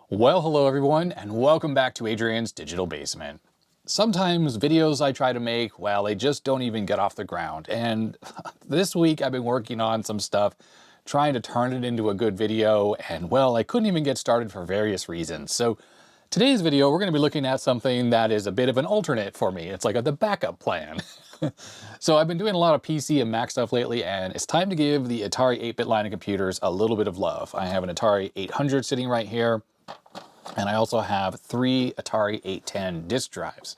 Well, hello everyone, and welcome back to Adrian's Digital Basement. Sometimes videos I try to make, well, they just don't even get off the ground. And this week I've been working on some stuff, trying to turn it into a good video, and well, I couldn't even get started for various reasons. So today's video, we're going to be looking at something that is a bit of an alternate for me. It's like the backup plan. So I've been doing a lot of PC and Mac stuff lately, and it's time to give the Atari 8-bit line of computers a little bit of love. I have an Atari 800 sitting right here. And I also have 3 Atari 810 disk drives.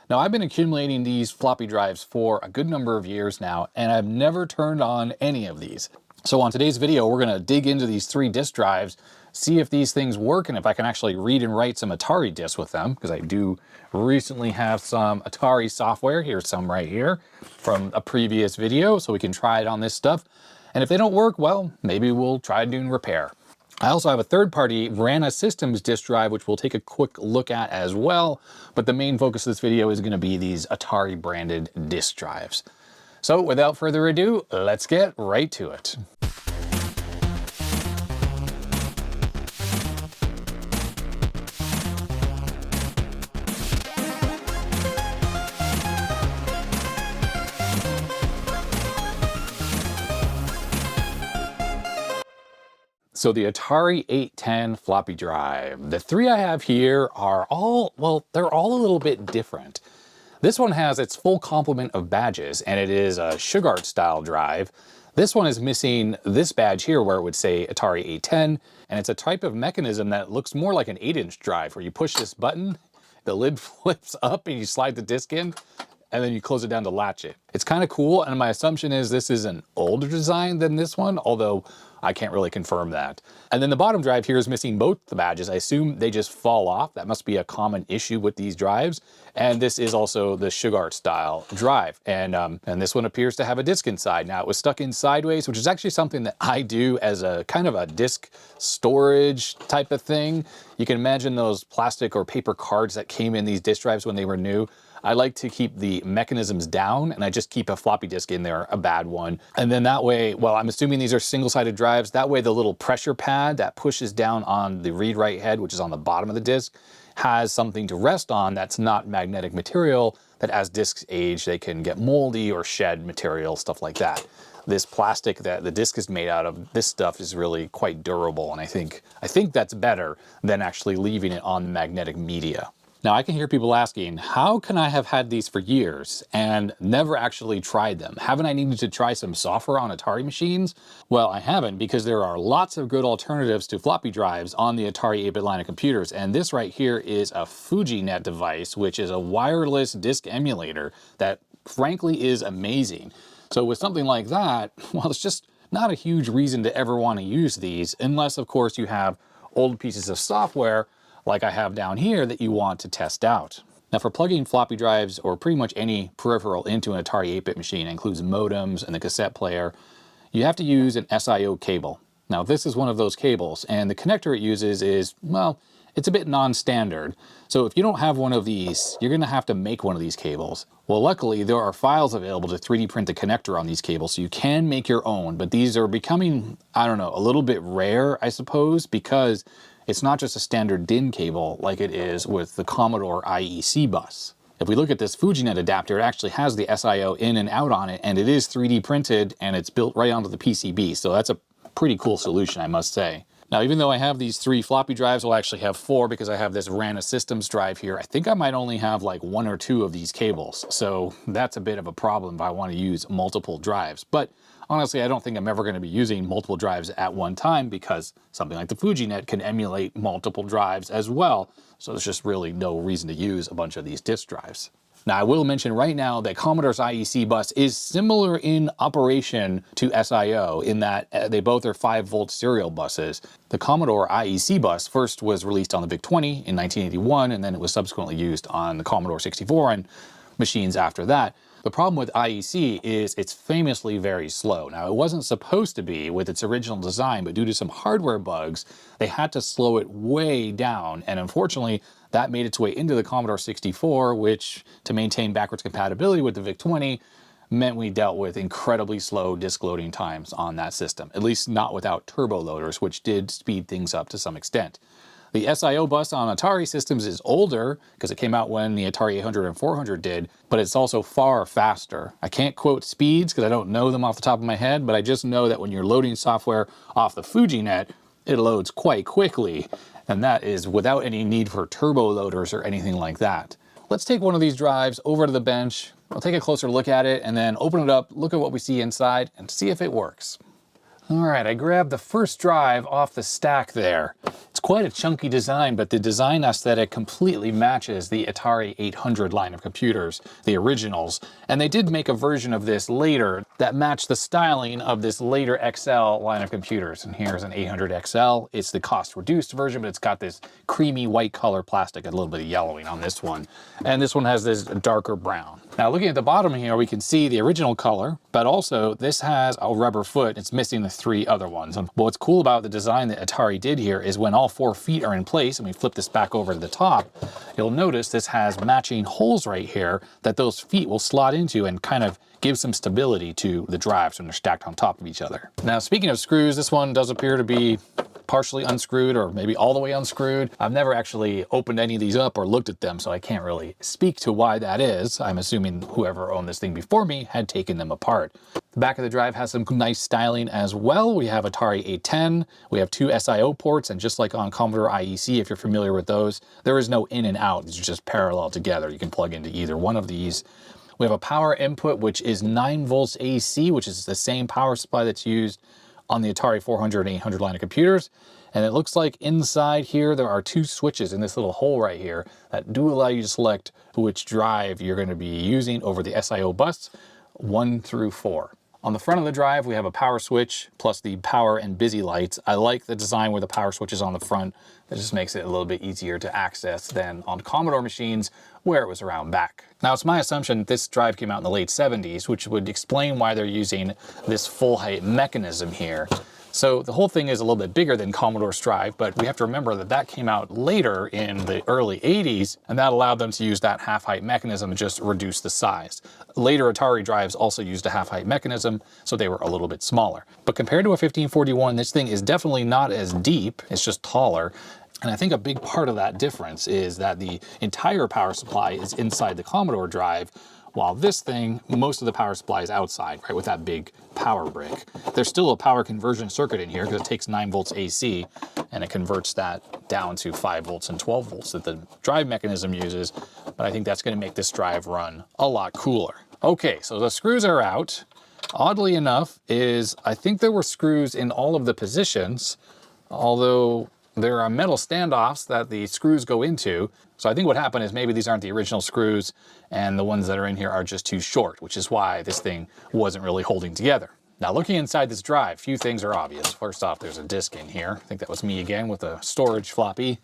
Now I've been accumulating these floppy drives for a good number of years now, and I've never turned on any of these. So on today's video, we're gonna dig into these 3 disk drives, see if these things work and if I can actually read and write some Atari disks with them, because I do recently have some Atari software. Here's some right here from a previous video, so we can try it on this stuff. And if they don't work, well, maybe we'll try doing repair. I also have a third-party Rana Systems disk drive, which we'll take a quick look at as well, but the main focus of this video is going to be these Atari branded disk drives. So without further ado, let's get right to it. So the Atari 810 floppy drive. The 3 I have here are all, well, they're all a little bit different. This one has its full complement of badges, and it is a Shugart style drive. This one is missing this badge here where it would say Atari 810, and it's a type of mechanism that looks more like an 8-inch drive where you push this button, the lid flips up and you slide the disc in, and then you close it down to latch it. It's kind of cool, and my assumption is this is an older design than this one, although I can't really confirm that. And then the bottom drive here is missing both the badges. I assume they just fall off. That must be a common issue with these drives. And this is also the Shugart style drive. And this one appears to have a disc inside. Now it was stuck in sideways, which is actually something that I do as a kind of a disc storage type of thing. You can imagine those plastic or paper cards that came in these disk drives when they were new. I like to keep the mechanisms down, and I just keep a floppy disk in there, a bad one. And then that way, well, I'm assuming these are single-sided drives. That way the little pressure pad that pushes down on the read-write head, which is on the bottom of the disk, has something to rest on that's not magnetic material, that as disks age, they can get moldy or shed material, stuff like that. This plastic that the disc is made out of, this stuff is really quite durable, and I think that's better than actually leaving it on the magnetic media. Now I can hear people asking, how can I have had these for years and never actually tried them? Haven't I needed to try some software on Atari machines? Well, I haven't, because there are lots of good alternatives to floppy drives on the Atari 8-bit line of computers. And this right here is a FujiNet device, which is a wireless disk emulator that frankly is amazing. So with something like that, well, it's just not a huge reason to ever want to use these, unless of course you have old pieces of software like I have down here that you want to test out. Now for plugging floppy drives or pretty much any peripheral into an Atari 8-bit machine, includes modems and the cassette player, you have to use an SIO cable. Now this is one of those cables, and the connector it uses is, well, it's a bit non-standard. So if you don't have one of these, you're gonna have to make one of these cables. Well, luckily there are files available to 3D print the connector on these cables, so you can make your own, but these are becoming, I don't know, a little bit rare, I suppose, because it's not just a standard DIN cable like it is with the Commodore IEC bus. If we look at this FujiNet adapter, it actually has the SIO in and out on it, and it is 3D printed and it's built right onto the PCB. So that's a pretty cool solution, I must say. Now, even though I have these 3 floppy drives, well, I actually have 4 because I have this Rana Systems drive here. I think I might only have like 1 or 2 of these cables. So that's a bit of a problem if I want to use multiple drives. But honestly, I don't think I'm ever going to be using multiple drives at one time, because something like the FujiNet can emulate multiple drives as well. So there's just really no reason to use a bunch of these disk drives. Now, I will mention right now that Commodore's IEC bus is similar in operation to SIO in that they both are 5-volt serial buses. The Commodore IEC bus first was released on the VIC-20 in 1981, and then it was subsequently used on the Commodore 64 and machines after that. The problem with IEC is it's famously very slow. Now, it wasn't supposed to be with its original design, but due to some hardware bugs, they had to slow it way down. And unfortunately, that made its way into the Commodore 64, which, to maintain backwards compatibility with the VIC-20, meant we dealt with incredibly slow disk loading times on that system, at least not without turbo loaders, which did speed things up to some extent. The SIO bus on Atari systems is older because it came out when the Atari 800 and 400 did, but it's also far faster. I can't quote speeds because I don't know them off the top of my head, but I just know that when you're loading software off the FujiNet, it loads quite quickly, and that is without any need for turbo loaders or anything like that. Let's take one of these drives over to the bench. I'll take a closer look at it and then open it up, look at what we see inside, and see if it works. All right, I grabbed the first drive off the stack there. It's quite a chunky design, but the design aesthetic completely matches the Atari 800 line of computers, the originals. And they did make a version of this later that matched the styling of this later XL line of computers. And here's an 800 XL. It's the cost-reduced version, but it's got this creamy white color plastic, a little bit of yellowing on this one. And this one has this darker brown. Now, looking at the bottom here, we can see the original color, but also this has a rubber foot. It's missing the 3 other ones. And what's cool about the design that Atari did here is when all 4 feet are in place, and we flip this back over to the top, you'll notice this has matching holes right here that those feet will slot into and kind of give some stability to the drives when they're stacked on top of each other. Now, speaking of screws, this one does appear to be partially unscrewed or maybe all the way unscrewed. I've never actually opened any of these up or looked at them, so I can't really speak to why that is. I'm assuming whoever owned this thing before me had taken them apart. The back of the drive has some nice styling as well. We have Atari 810, we have 2 SIO ports, and just like on Commodore IEC, if you're familiar with those, there is no in and out. These are just parallel together. You can plug into either one of these. We have a power input, which is 9 volts AC, which is the same power supply that's used on the Atari 400 and 800 line of computers. And it looks like inside here, there are 2 switches in this little hole right here that do allow you to select which drive you're going to be using over the SIO bus, 1 through 4. On the front of the drive, we have a power switch plus the power and busy lights. I like the design where the power switch is on the front. That just makes it a little bit easier to access than on Commodore machines where it was around back. Now, it's my assumption this drive came out in the late 70s, which would explain why they're using this full height mechanism here. So the whole thing is a little bit bigger than Commodore's drive, but we have to remember that that came out later in the early 80s, and that allowed them to use that half-height mechanism and just reduce the size. Later Atari drives also used a half-height mechanism, so they were a little bit smaller. But compared to a 1541, this thing is definitely not as deep, it's just taller. And I think a big part of that difference is that the entire power supply is inside the Commodore drive, while this thing, most of the power supply is outside, right, with that big power brick. There's still a power conversion circuit in here because it takes 9 volts AC and it converts that down to 5 volts and 12 volts that the drive mechanism uses. But I think that's going to make this drive run a lot cooler. Okay, so the screws are out. Oddly enough I think there were screws in all of the positions, although there are metal standoffs that the screws go into. So I think what happened is maybe these aren't the original screws and the ones that are in here are just too short, which is why this thing wasn't really holding together. Now, looking inside this drive, few things are obvious. First off, there's a disk in here. I think that was me again with a storage floppy.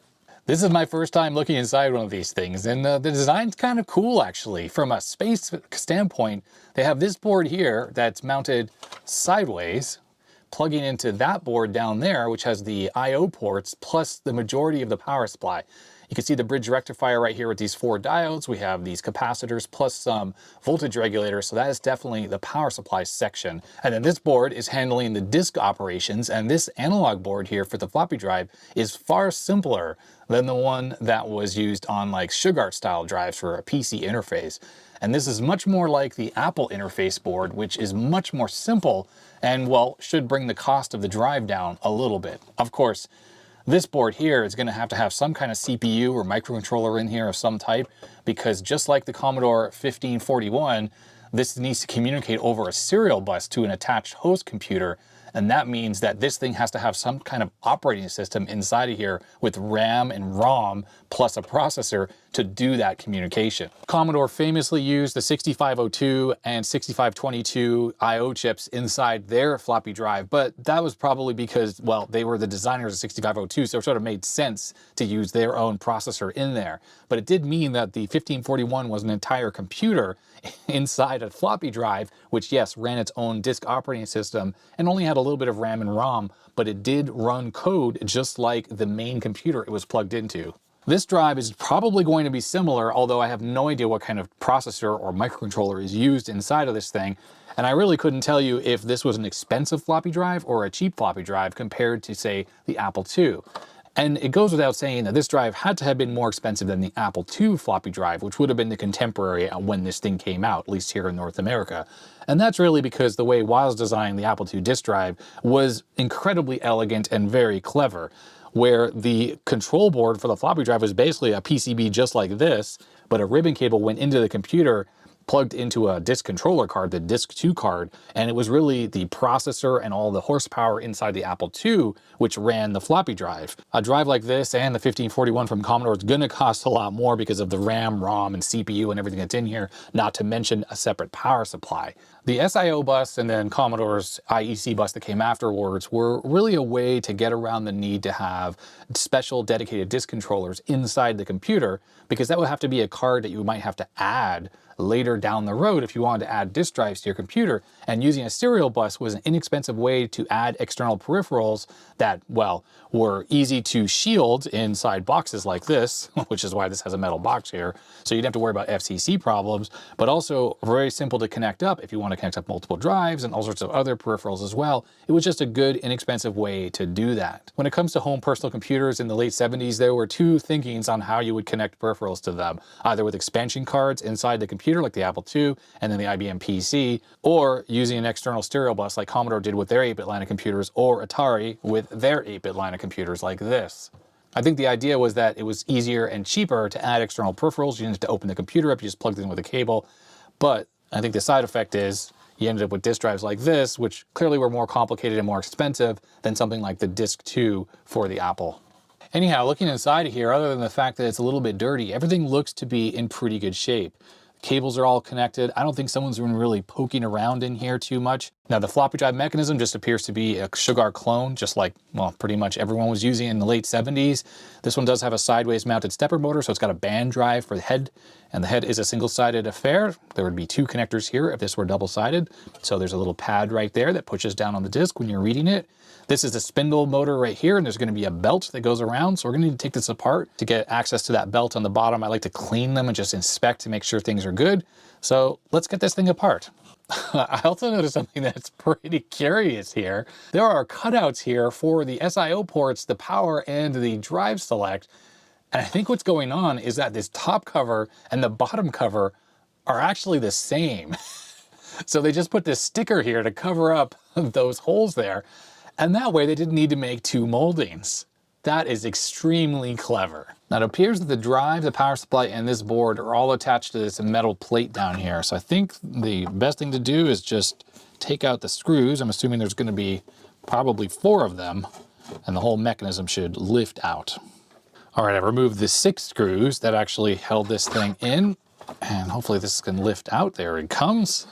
This is my first time looking inside one of these things, and the design's kind of cool, actually. From a space standpoint, they have this board here that's mounted sideways, plugging into that board down there, which has the I/O ports plus the majority of the power supply. You can see the bridge rectifier right here with these 4 diodes. We have these capacitors plus some voltage regulators. So that is definitely the power supply section. And then this board is handling the disk operations. And this analog board here for the floppy drive is far simpler than the one that was used on like Sugart style drives for a PC interface. And this is much more like the Apple interface board, which is much more simple and, well, should bring the cost of the drive down a little bit. Of course, this board here is going to have some kind of CPU or microcontroller in here of some type, because just like the Commodore 1541, this needs to communicate over a serial bus to an attached host computer. And that means that this thing has to have some kind of operating system inside of here with RAM and ROM plus a processor to do that communication. Commodore famously used the 6502 and 6522 I/O chips inside their floppy drive, but that was probably because, well, they were the designers of 6502, so it sort of made sense to use their own processor in there. But it did mean that the 1541 was an entire computer inside a floppy drive, which, yes, ran its own disk operating system and only had a little bit of RAM and ROM, but it did run code just like the main computer it was plugged into. This drive is probably going to be similar, although I have no idea what kind of processor or microcontroller is used inside of this thing. And I really couldn't tell you if this was an expensive floppy drive or a cheap floppy drive compared to, say, the Apple II. And it goes without saying that this drive had to have been more expensive than the Apple II floppy drive, which would have been the contemporary when this thing came out, at least here in North America. And that's really because the way Wiles designed the Apple II disk drive was incredibly elegant and very clever, where the control board for the floppy drive was basically a PCB just like this, but a ribbon cable went into the computer, plugged into a disk controller card, the Disk 2 card, and it was really the processor and all the horsepower inside the Apple II which ran the floppy drive. A drive like this and the 1541 from Commodore is going to cost a lot more because of the RAM, ROM, and CPU and everything that's in here, not to mention a separate power supply. The SIO bus and then Commodore's IEC bus that came afterwards were really a way to get around the need to have special dedicated disk controllers inside the computer, because that would have to be a card that you might have to add later down the road if you wanted to add disk drives to your computer. And using a serial bus was an inexpensive way to add external peripherals that, well, were easy to shield inside boxes like this, which is why this has a metal box here. So you didn't have to worry about FCC problems, but also very simple to connect up if you want to connect up multiple drives and all sorts of other peripherals as well. It was just a good, inexpensive way to do that. When it comes to home personal computers in the late 70s, there were two thinkings on how you would connect peripherals to them, either with expansion cards inside the computer like the Apple II and then the IBM PC, or using an external stereo bus like Commodore did with their 8-bit line of computers, or Atari with their 8-bit line of computers like this. I think the idea was that it was easier and cheaper to add external peripherals. You didn't have to open the computer up, you just plugged it in with a cable. But I think the side effect is you ended up with disk drives like this, which clearly were more complicated and more expensive than something like the Disk 2 for the Apple. Anyhow, looking inside of here, other than the fact that it's a little bit dirty, everything looks to be in pretty good shape. Cables are all connected. I don't think someone's been really poking around in here too much. Now the floppy drive mechanism just appears to be a Sugar clone, just like, well, pretty much everyone was using in the late 70s. This one does have a sideways mounted stepper motor, so it's got a band drive for the head, and the head is a single-sided affair. There would be two connectors here if this were double-sided. So there's a little pad right there that pushes down on the disk when you're reading it. This is a spindle motor right here, and there's going to be a belt that goes around. So we're going to need to take this apart to get access to that belt on the bottom. I like to clean them and just inspect to make sure things are good. So let's get this thing apart. I also noticed something that's pretty curious here. There are cutouts here for the SIO ports, the power, and the drive select. And I think what's going on is that this top cover and the bottom cover are actually the same. So they just put this sticker here to cover up those holes there. And that way they didn't need to make two moldings. That is extremely clever. Now it appears that the drive, the power supply, and this board are all attached to this metal plate down here. So I think the best thing to do is just take out the screws. I'm assuming there's going to be probably 4 of them, and the whole mechanism should lift out. All right, I've removed the 6 screws that actually held this thing in, and hopefully this can lift out. There it comes.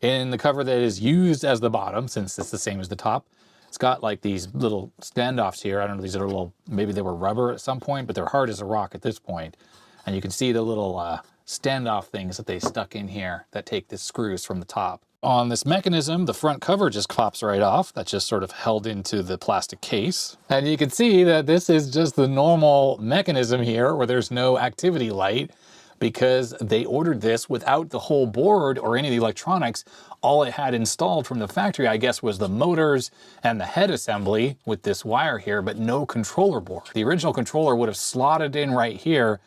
In the cover that is used as the bottom, since it's the same as the top, it's got like these little standoffs here. I don't know, these are little, maybe they were rubber at some point, but they're hard as a rock at this point. And you can see the little standoff things that they stuck in here that take the screws from the top. On this mechanism, the front cover just pops right off. That's just sort of held into the plastic case. And you can see that this is just the normal mechanism here where there's no activity light, because they ordered this without the whole board or any of the electronics. All it had installed from the factory, I guess, was the motors and the head assembly with this wire here, but no controller board. The original controller would have slotted in right here,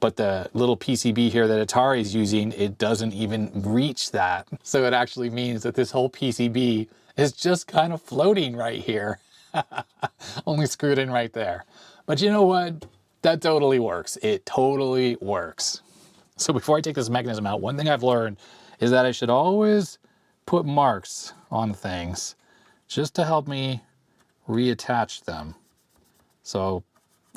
but the little PCB here that Atari is using, it doesn't even reach that. So it actually means that this whole PCB is just kind of floating right here. Only screwed in right there. But you know what? That totally works. It totally works. So before I take this mechanism out, one thing I've learned is that I should always put marks on things just to help me reattach them. So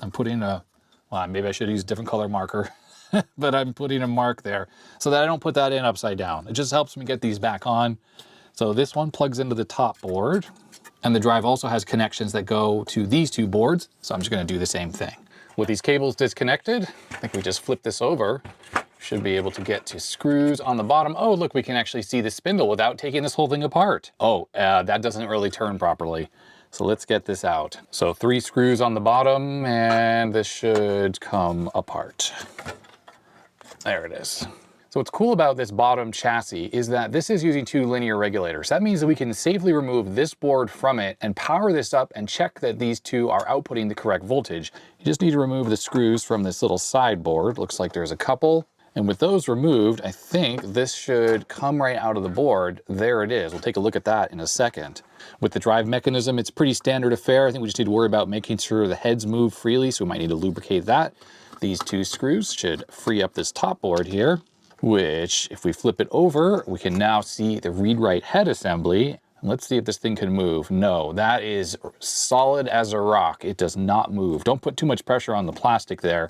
I'm putting a, well, maybe I should use a different color marker, but I'm putting a mark there so that I don't put that in upside down. It just helps me get these back on. So this one plugs into the top board, and the drive also has connections that go to these 2 boards. So I'm just going to do the same thing. With these cables disconnected, I think we just flip this over. Should be able to get to screws on the bottom. Oh, look, we can actually see the spindle without taking this whole thing apart. Oh, that doesn't really turn properly. So let's get this out. So 3 screws on the bottom, and this should come apart. There it is. So what's cool about this bottom chassis is that this is using 2 linear regulators. That means that we can safely remove this board from it and power this up and check that these 2 are outputting the correct voltage. You just need to remove the screws from this little sideboard. Looks like there's a couple. And with those removed, I think this should come right out of the board. There it is. We'll take a look at that in a second. With the drive mechanism, it's pretty standard affair. I think we just need to worry about making sure the heads move freely, so we might need to lubricate that. These 2 screws should free up this top board here, which if we flip it over, we can now see the read-write head assembly. And let's see if this thing can move. No, that is solid as a rock. It does not move. Don't put too much pressure on the plastic there.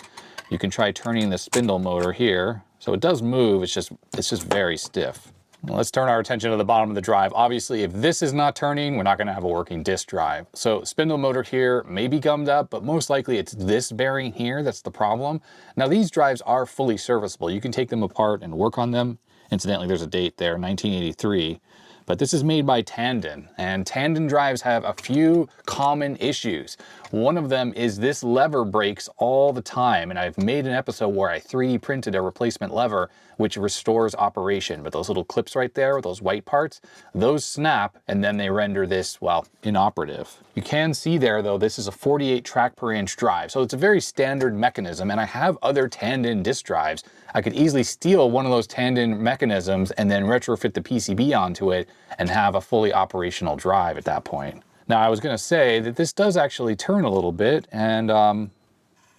You can try turning the spindle motor here. So it does move, it's just very stiff. Let's turn our attention to the bottom of the drive. Obviously, if this is not turning, we're not gonna have a working disk drive. So spindle motor here may be gummed up, but most likely it's this bearing here that's the problem. Now these drives are fully serviceable. You can take them apart and work on them. Incidentally, there's a date there, 1983. But this is made by Tandon, and Tandon drives have a few common issues. One of them is this lever breaks all the time, and I've made an episode where I 3D printed a replacement lever which restores operation. But those little clips right there, those white parts, those snap, and then they render this, well, inoperative. You can see there, though, this is a 48 track per inch drive, so it's a very standard mechanism, and I have other Tandon disk drives. I could easily steal one of those Tandon mechanisms and then retrofit the PCB onto it and have a fully operational drive at that point. Now, I was going to say that this does actually turn a little bit, and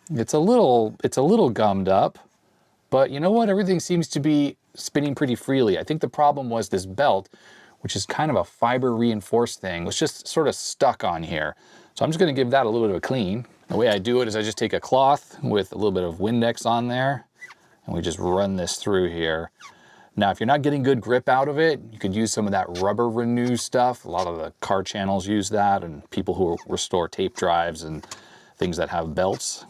it's a little gummed up, but you know what? Everything seems to be spinning pretty freely. I think the problem was this belt, which is kind of a fiber reinforced thing, was just sort of stuck on here. So I'm just going to give that a little bit of a clean. The way I do it is I just take a cloth with a little bit of Windex on there, and we just run this through here. Now, if you're not getting good grip out of it, you could use some of that rubber renew stuff. A lot of the car channels use that, and people who restore tape drives and things that have belts.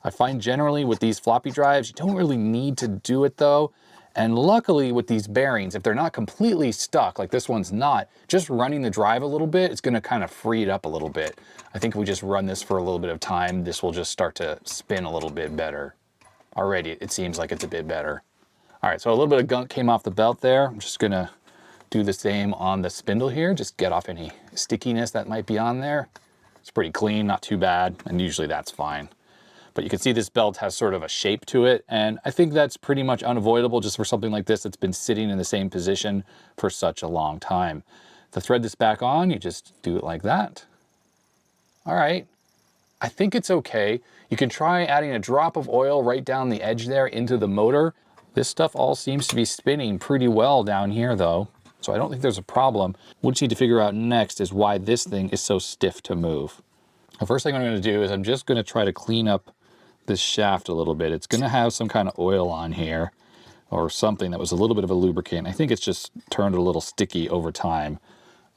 I find generally with these floppy drives, you don't really need to do it though. And luckily with these bearings, if they're not completely stuck, like this one's not, just running the drive a little bit, it's gonna kind of free it up a little bit. I think if we just run this for a little bit of time, this will just start to spin a little bit better. Already, it seems like it's a bit better. All right, so a little bit of gunk came off the belt there. I'm just gonna do the same on the spindle here, just get off any stickiness that might be on there. It's pretty clean, not too bad, and usually that's fine. But you can see this belt has sort of a shape to it, and I think that's pretty much unavoidable just for something like this that's been sitting in the same position for such a long time. To thread this back on, you just do it like that. All right, I think it's okay. You can try adding a drop of oil right down the edge there into the motor. This stuff all seems to be spinning pretty well down here though, so I don't think there's a problem. What you need to figure out next is why this thing is so stiff to move. The first thing I'm going to do is I'm just going to try to clean up this shaft a little bit. It's going to have some kind of oil on here or something that was a little bit of a lubricant. I think it's just turned a little sticky over time.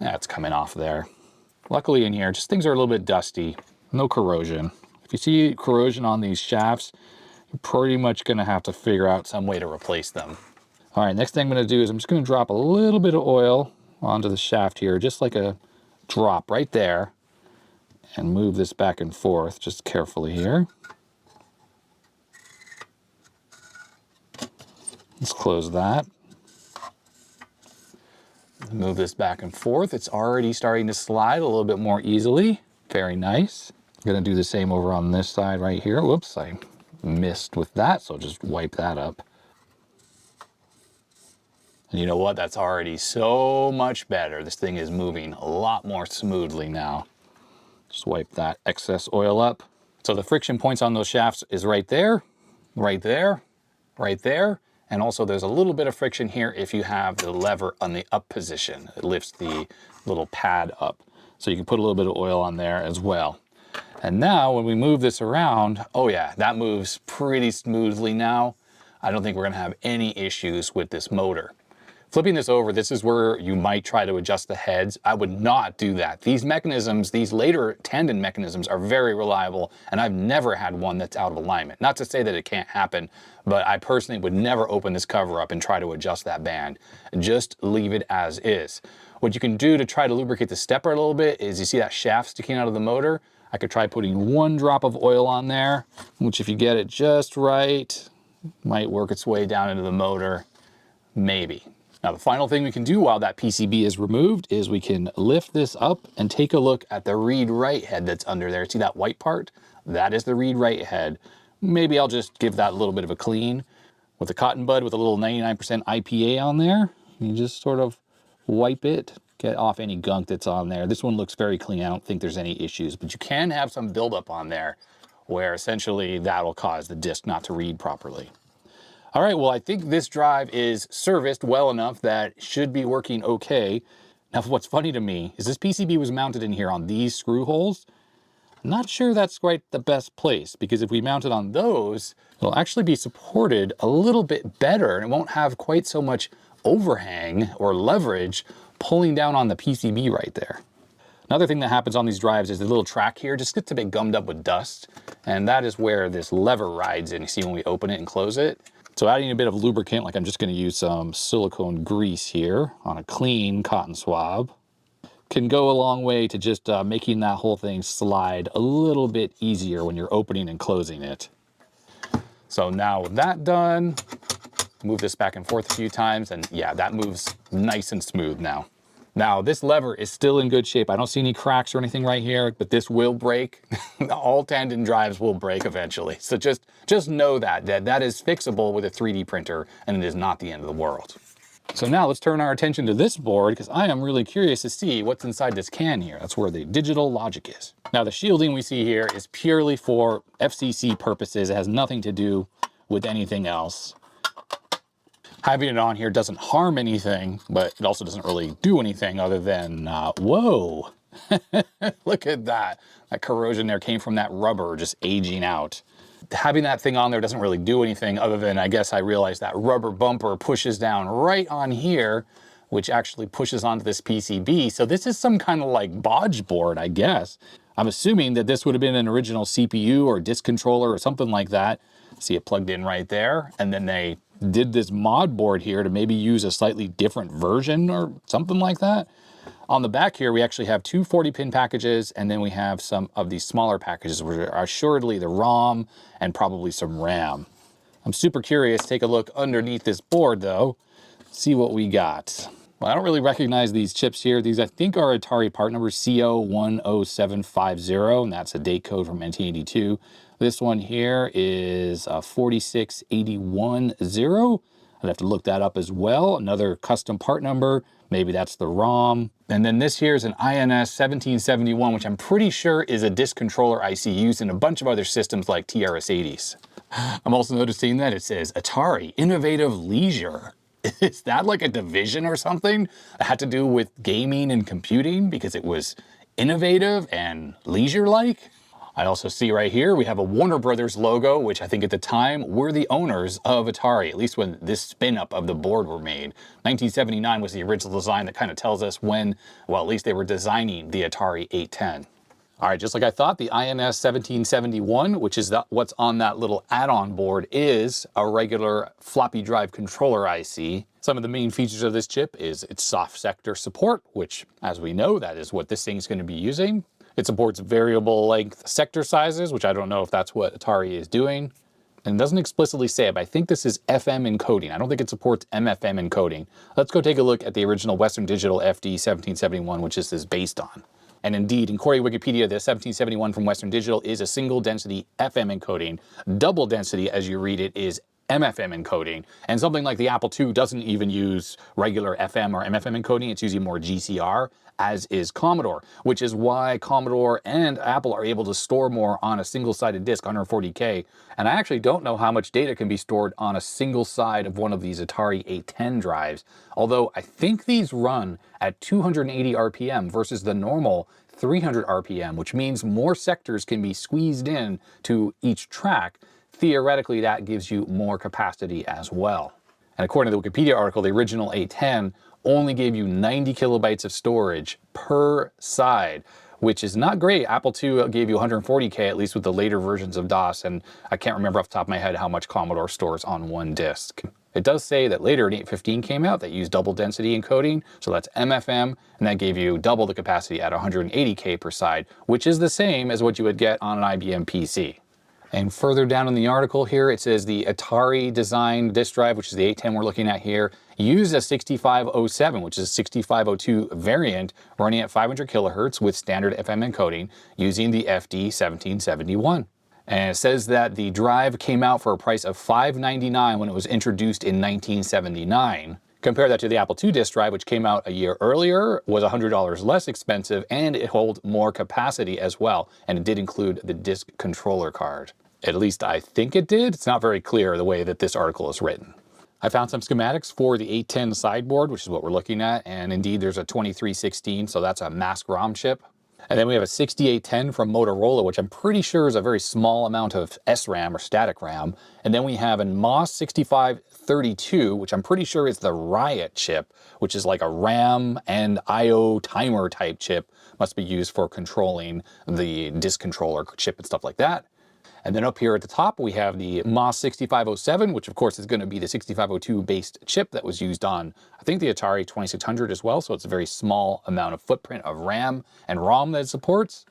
That's coming off there. Luckily in here, just things are a little bit dusty, no corrosion. If you see corrosion on these shafts, you're pretty much going to have to figure out some way to replace them. All right, next thing I'm going to do is I'm just going to drop a little bit of oil onto the shaft here, just like a drop right there, and move this back and forth just carefully here. Let's close that. Move this back and forth. It's already starting to slide a little bit more easily. Very nice. I'm going to do the same over on this side right here. Whoops, I missed with that, so just wipe that up. And you know what? That's already so much better. This thing is moving a lot more smoothly now. Just wipe that excess oil up. So the friction points on those shafts is right there, right there, right there. And also there's a little bit of friction here if you have the lever on the up position. It lifts the little pad up. So you can put a little bit of oil on there as well. And now when we move this around, oh yeah, that moves pretty smoothly now. I don't think we're gonna have any issues with this motor. Flipping this over, this is where you might try to adjust the heads. I would not do that. These mechanisms, these later Tandon mechanisms are very reliable, and I've never had one that's out of alignment. Not to say that it can't happen, but I personally would never open this cover up and try to adjust that band. Just leave it as is. What you can do to try to lubricate the stepper a little bit is you see that shaft sticking out of the motor? I could try putting one drop of oil on there, which if you get it just right, Might work its way down into the motor, maybe. Now the final thing we can do while that PCB is removed is we can lift this up and take a look at the read-write head that's under there. See that white part? That is the read-write head. Maybe I'll just give that a little bit of a clean with a cotton bud with a little 99% IPA on there. You just sort of wipe it, get off any gunk that's on there. This one looks very clean. I don't think there's any issues, but you can have some buildup on there where essentially that'll cause the disk not to read properly. All right, well, I think this drive is serviced well enough that it should be working okay. Now, what's funny to me is this PCB was mounted in here on these screw holes. I'm not sure that's quite the best place, because if we mount it on those, it'll actually be supported a little bit better and it won't have quite so much overhang or leverage pulling down on the PCB right there. Another thing that happens on these drives is the little track here just gets a bit gummed up with dust, and that is where this lever rides in. You see when we open it and close it? So adding a bit of lubricant, like I'm just going to use some silicone grease here on a clean cotton swab, can go a long way to just making that whole thing slide a little bit easier when you're opening and closing it. So now with that done, move this back and forth a few times, and yeah, that moves nice and smooth now. Now this lever is still in good shape. I don't see any cracks or anything right here, but this will break. All tandem drives will break eventually. So just know that is fixable with a 3D printer, and it is not the end of the world. So now let's turn our attention to this board, because I am really curious to see what's inside this can here. That's where the DSLogic is. Now the shielding we see here is purely for FCC purposes. It has nothing to do with anything else. Having it on here doesn't harm anything, but it also doesn't really do anything other than, whoa, look at that. That corrosion there came from that rubber just aging out. Having that thing on there doesn't really do anything other than, I guess I realized that rubber bumper pushes down right on here, which actually pushes onto this PCB. So this is some kind of like bodge board, I guess. I'm assuming that this would have been an original CPU or disk controller or something like that. See it plugged in right there. And then they did this mod board here to maybe use a slightly different version or something like that. On the back here, we actually have two 40-pin packages, and then we have some of these smaller packages, which are assuredly the ROM and probably some RAM. I'm super curious. Take a look underneath this board, though. See what we got. Well, I don't really recognize these chips here. These, I think, are Atari part number CO10750, and that's a date code from 1982. This one here is 46810. I'd have to look that up as well. Another custom part number. Maybe that's the ROM. And then this here is an INS 1771, which I'm pretty sure is a disk controller IC used in a bunch of other systems like TRS-80s. I'm also noticing that it says Atari Innovative Leisure. Is that like a division or something that had to do with gaming and computing because it was innovative and leisure-like? I also see right here, we have a Warner Brothers logo, which I think at the time were the owners of Atari, at least when this spin-up of the board were made. 1979 was the original design that kind of tells us when, well, at least they were designing the Atari 810. All right, just like I thought, the INS 1771, which is what's on that little add-on board, is a regular floppy drive controller IC. Some of the main features of this chip is its soft sector support, which, as we know, that is what this thing's going to be using. It supports variable length sector sizes, which I don't know if that's what Atari is doing. And it doesn't explicitly say it, but I think this is FM encoding. I don't think it supports MFM encoding. Let's go take a look at the original Western Digital FD 1771, which this is based on. And indeed, according to Wikipedia, the 1771 from Western Digital is a single density FM encoding. Double density, as you read it, is MFM encoding. And something like the Apple II doesn't even use regular FM or MFM encoding. It's using more GCR, as is Commodore, which is why Commodore and Apple are able to store more on a single-sided disk, 140K. And I actually don't know how much data can be stored on a single side of one of these Atari 810 drives, although I think these run at 280 RPM versus the normal 300 RPM, which means more sectors can be squeezed in to each track. Theoretically, that gives you more capacity as well. And according to the Wikipedia article, the original 810 only gave you 90 kilobytes of storage per side, which is not great. Apple II gave you 140K, at least with the later versions of DOS, and I can't remember off the top of my head how much Commodore stores on one disk. It does say that later an 815 came out that used double density encoding, so that's MFM, and that gave you double the capacity at 180K per side, which is the same as what you would get on an IBM PC. And further down in the article here, it says the Atari designed disk drive, which is the 810 we're looking at here, used a 6507, which is a 6502 variant running at 500 kilohertz with standard FM encoding using the FD1771. And it says that the drive came out for a price of $599 when it was introduced in 1979. Compare that to the Apple II disk drive, which came out a year earlier, was $100 less expensive, and it holds more capacity as well. And it did include the disk controller card. At least I think it did. It's not very clear the way that this article is written. I found some schematics for the 810 sideboard, which is what we're looking at. And indeed, there's a 2316, so that's a mask ROM chip. And then we have a 6810 from Motorola, which I'm pretty sure is a very small amount of SRAM or static RAM. And then we have a MOS 6532, which I'm pretty sure is the Riot chip, which is like a RAM and IO timer type chip. Must be used for controlling the disk controller chip and stuff like that. And then up here at the top, we have the MOS 6507, which of course is going to be the 6502 based chip that was used on, I think, the Atari 2600 as well. So it's a very small amount of footprint of RAM and ROM that it supports.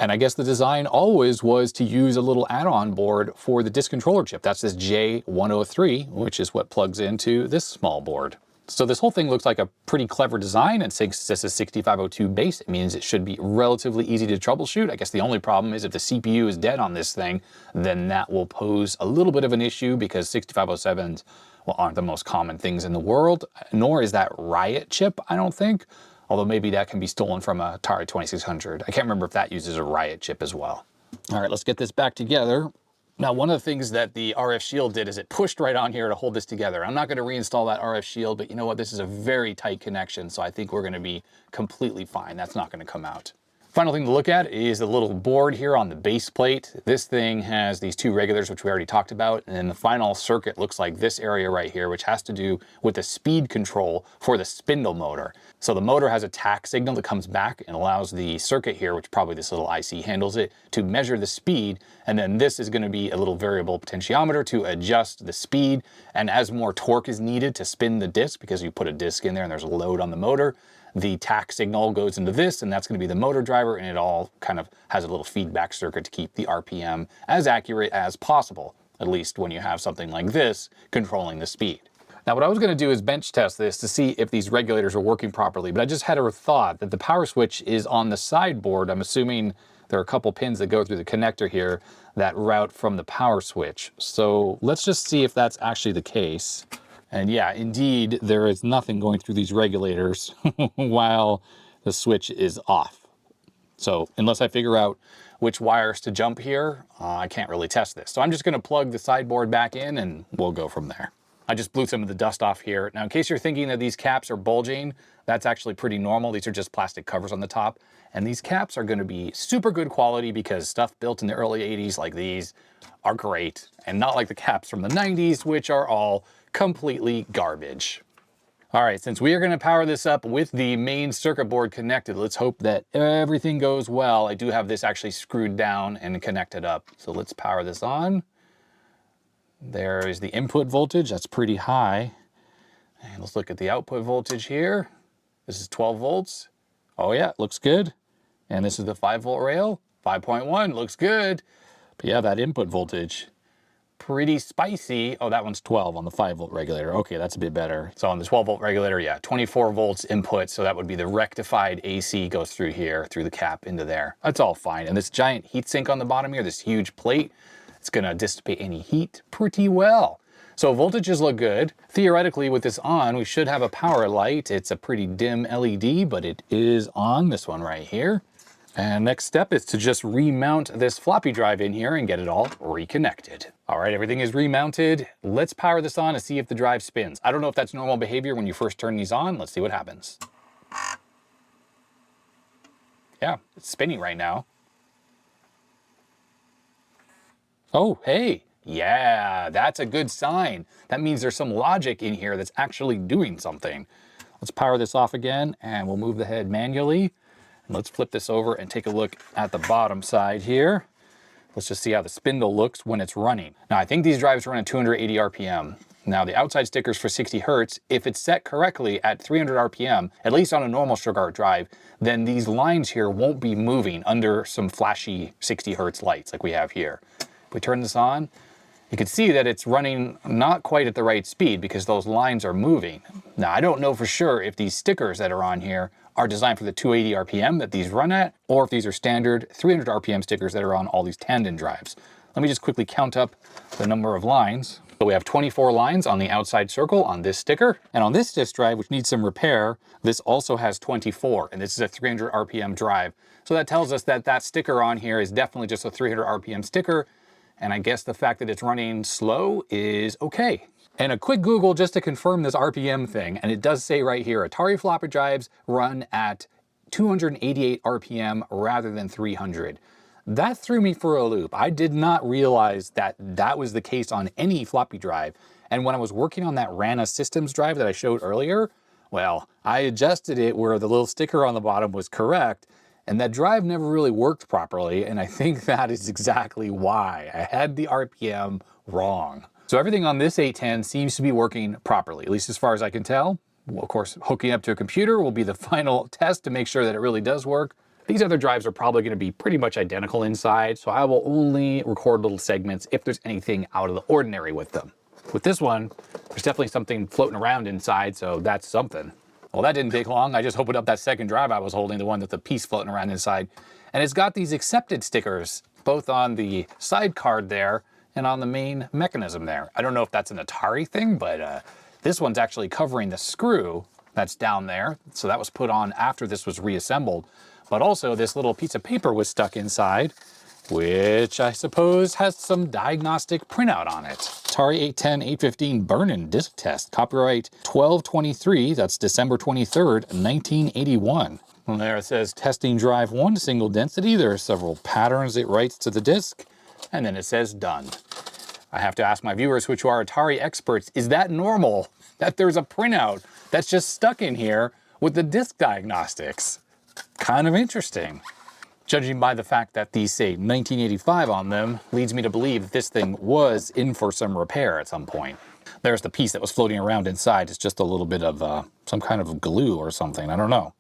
And I guess the design always was to use a little add-on board for the disk controller chip. That's this J103, which is what plugs into this small board. So this whole thing looks like a pretty clever design, and since this is 6502 base, it means it should be relatively easy to troubleshoot. I guess the only problem is if the CPU is dead on this thing, then that will pose a little bit of an issue because 6507s, well, aren't the most common things in the world, nor is that Riot chip, I don't think. Although maybe that can be stolen from a Atari 2600. I can't remember if that uses a Riot chip as well. All right, let's get this back together. Now, one of the things that the RF shield did is it pushed right on here to hold this together. I'm not going to reinstall that RF shield, but you know what? This is a very tight connection, so I think we're going to be completely fine. That's not going to come out. Final thing to look at is the little board here on the base plate. This thing has these two regulators, which we already talked about, and then the final circuit looks like this area right here, which has to do with the speed control for the spindle motor. So the motor has a tach signal that comes back and allows the circuit here, which probably this little IC handles it, to measure the speed, and then this is going to be a little variable potentiometer to adjust the speed, and as more torque is needed to spin the disc, because you put a disc in there and there's a load on the motor, the tach signal goes into this, and that's going to be the motor driver, and it all kind of has a little feedback circuit to keep the RPM as accurate as possible, at least when you have something like this controlling the speed. Now, what I was going to do is bench test this to see if these regulators are working properly, but I just had a thought that the power switch is on the sideboard. I'm assuming there are a couple pins that go through the connector here that route from the power switch. So let's just see if that's actually the case. And yeah, indeed, there is nothing going through these regulators while the switch is off. So unless I figure out which wires to jump here, I can't really test this. So I'm just going to plug the sideboard back in and we'll go from there. I just blew some of the dust off here. Now, in case you're thinking that these caps are bulging, that's actually pretty normal. These are just plastic covers on the top. And these caps are going to be super good quality because stuff built in the early 80s like these are great. And not like the caps from the 90s, which are all completely garbage. All right, since we are going to power this up with the main circuit board connected, let's hope that everything goes well. I do have this actually screwed down and connected up. So let's power this on. There is the input voltage. That's pretty high. And let's look at the output voltage here. This is 12 volts. Oh yeah, looks good. And this is the 5-volt rail. 5.1 looks good. But yeah, that input voltage, pretty spicy. Oh, that one's 12 on the 5-volt regulator. Okay, that's a bit better. So on the 12-volt regulator, yeah, 24 volts input. So that would be the rectified AC goes through here, through the cap into there. That's all fine. And this giant heat sink on the bottom here, this huge plate, it's going to dissipate any heat pretty well. So voltages look good. Theoretically, with this on, we should have a power light. It's a pretty dim LED, but it is on, this one right here. And next step is to just remount this floppy drive in here and get it all reconnected. All right, everything is remounted. Let's power this on and see if the drive spins. I don't know if that's normal behavior when you first turn these on. Let's see what happens. Yeah, it's spinning right now. Oh, hey, yeah, that's a good sign. That means there's some logic in here that's actually doing something. Let's power this off again and we'll move the head manually. Let's flip this over and take a look at the bottom side here. Let's just see how the spindle looks when it's running. Now, I think these drives run at 280 RPM. Now, the outside sticker's for 60 Hertz. If it's set correctly at 300 RPM, at least on a normal Sugar drive, then these lines here won't be moving under some flashy 60 Hertz lights like we have here. If we turn this on, you can see that it's running not quite at the right speed because those lines are moving. Now, I don't know for sure if these stickers that are on here are designed for the 280 RPM that these run at, or if these are standard 300 RPM stickers that are on all these tandem drives. Let me just quickly count up the number of lines. So we have 24 lines on the outside circle on this sticker. And on this disk drive, which needs some repair, this also has 24, and this is a 300 RPM drive. So that tells us that that sticker on here is definitely just a 300 RPM sticker. And I guess the fact that it's running slow is okay. And a quick Google just to confirm this RPM thing, and it does say right here, Atari floppy drives run at 288 RPM rather than 300. That threw me for a loop. I did not realize that that was the case on any floppy drive. And when I was working on that Rana systems drive that I showed earlier, well, I adjusted it where the little sticker on the bottom was correct, and that drive never really worked properly, and I think that is exactly why. I had the RPM wrong. So everything on this 810 seems to be working properly, at least as far as I can tell. Well, of course, hooking up to a computer will be the final test to make sure that it really does work. These other drives are probably going to be pretty much identical inside, so I will only record little segments if there's anything out of the ordinary with them. With this one, there's definitely something floating around inside, so that's something. Well, that didn't take long. I just opened up that second drive I was holding, the one with the piece floating around inside, and it's got these accepted stickers, both on the side card there and on the main mechanism there. I don't know if that's an Atari thing, but this one's actually covering the screw that's down there, so that was put on after this was reassembled. But also this little piece of paper was stuck inside, which I suppose has some diagnostic printout on it. Atari 810, 815 burn-in disc test, copyright 12/23, that's December 23rd, 1981. And there it says testing drive 1, single density. There are several patterns it writes to the disc, and then it says done. I have to ask my viewers, which are Atari experts, is that normal that there's a printout that's just stuck in here with the disc diagnostics? Kind of interesting. Judging by the fact that these say 1985 on them, leads me to believe that this thing was in for some repair at some point. There's the piece that was floating around inside. It's just a little bit of some kind of glue or something. I don't know.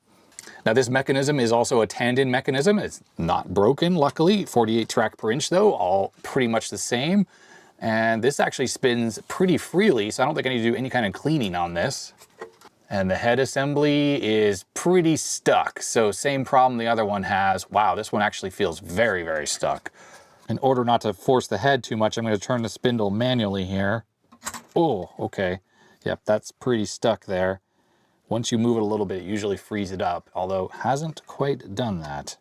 Now this mechanism is also a tandem mechanism. It's not broken, luckily. 48 track per inch though, all pretty much the same. And this actually spins pretty freely, so I don't think I need to do any kind of cleaning on this. And the head assembly is pretty stuck. So same problem the other one has. Wow, this one actually feels very, very stuck. In order not to force the head too much, I'm going to turn the spindle manually here. Oh, okay. Yep, that's pretty stuck there. Once you move it a little bit, it usually frees it up, although hasn't quite done that.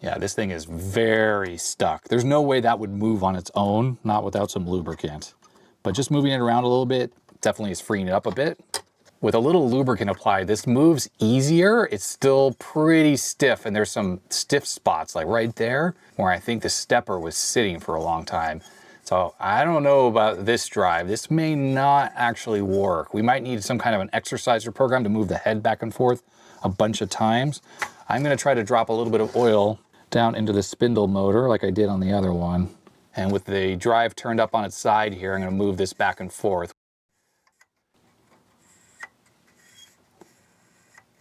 Yeah, this thing is very stuck. There's no way that would move on its own, not without some lubricant. But just moving it around a little bit definitely is freeing it up a bit. With a little lubricant applied, this moves easier. It's still pretty stiff, and there's some stiff spots like right there where I think the stepper was sitting for a long time. So I don't know about this drive. This may not actually work. We might need some kind of an exerciser program to move the head back and forth a bunch of times. I'm going to try to drop a little bit of oil down into the spindle motor like I did on the other one. And with the drive turned up on its side here, I'm going to move this back and forth.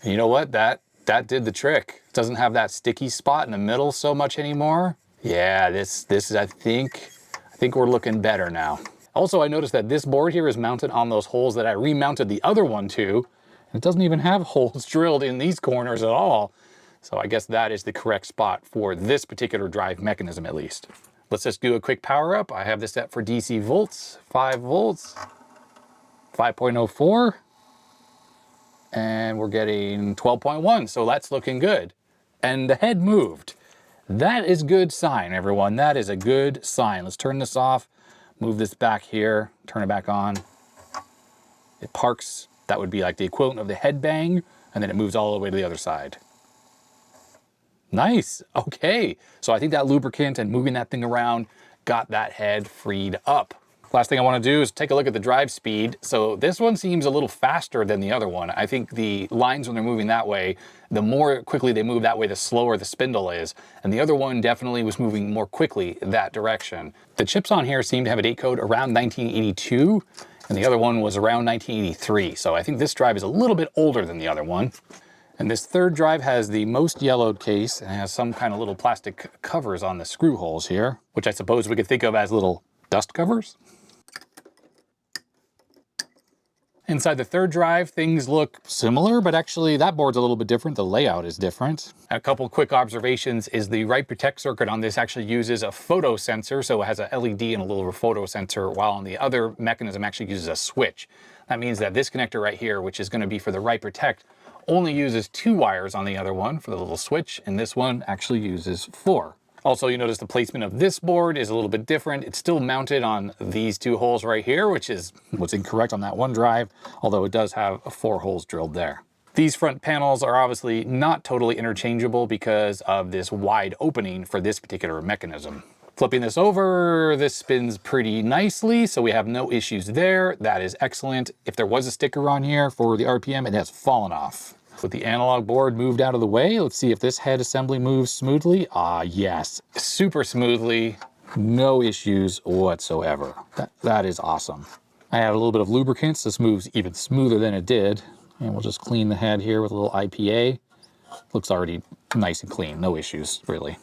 And you know what? That did the trick. It doesn't have that sticky spot in the middle so much anymore. Yeah, this is, I think we're looking better now. Also, I noticed that this board here is mounted on those holes that I remounted the other one to. And it doesn't even have holes drilled in these corners at all. So I guess that is the correct spot for this particular drive mechanism at least. Let's just do a quick power up. I have this set for DC volts, 5 volts, 5.04. And we're getting 12.1, so that's looking good. And the head moved. That is good sign, everyone. That is a good sign. Let's turn this off, move this back here, turn it back on. It parks. That would be like the equivalent of the head bang, and then it moves all the way to the other side. Nice, okay. So I think that lubricant and moving that thing around got that head freed up. Last thing I want to do is take a look at the drive speed. So this one seems a little faster than the other one. I think the lines when they're moving that way, the more quickly they move that way, the slower the spindle is. And the other one definitely was moving more quickly that direction. The chips on here seem to have a date code around 1982, and the other one was around 1983. So I think this drive is a little bit older than the other one. And this third drive has the most yellowed case and has some kind of little plastic covers on the screw holes here, which I suppose we could think of as little dust covers. Inside the third drive, things look similar, but actually that board's a little bit different. The layout is different. A couple quick observations is the Write Protect circuit on this actually uses a photo sensor, so it has a LED and a little photo sensor, while on the other mechanism actually uses a switch. That means that this connector right here, which is going to be for the Write Protect, only uses 2 wires on the other one for the little switch, and this one actually uses 4. Also, you notice the placement of this board is a little bit different. It's still mounted on these 2 holes right here, which is what's incorrect on that one drive, although it does have 4 holes drilled there. These front panels are obviously not totally interchangeable because of this wide opening for this particular mechanism. Flipping this over, this spins pretty nicely, so we have no issues there. That is excellent. If there was a sticker on here for the RPM, it has fallen off. With the analog board moved out of the way, let's see if this head assembly moves smoothly. Ah, yes, super smoothly, no issues whatsoever. That is awesome. I have a little bit of lubricants. This moves even smoother than it did. And we'll just clean the head here with a little IPA. Looks already nice and clean, no issues, really.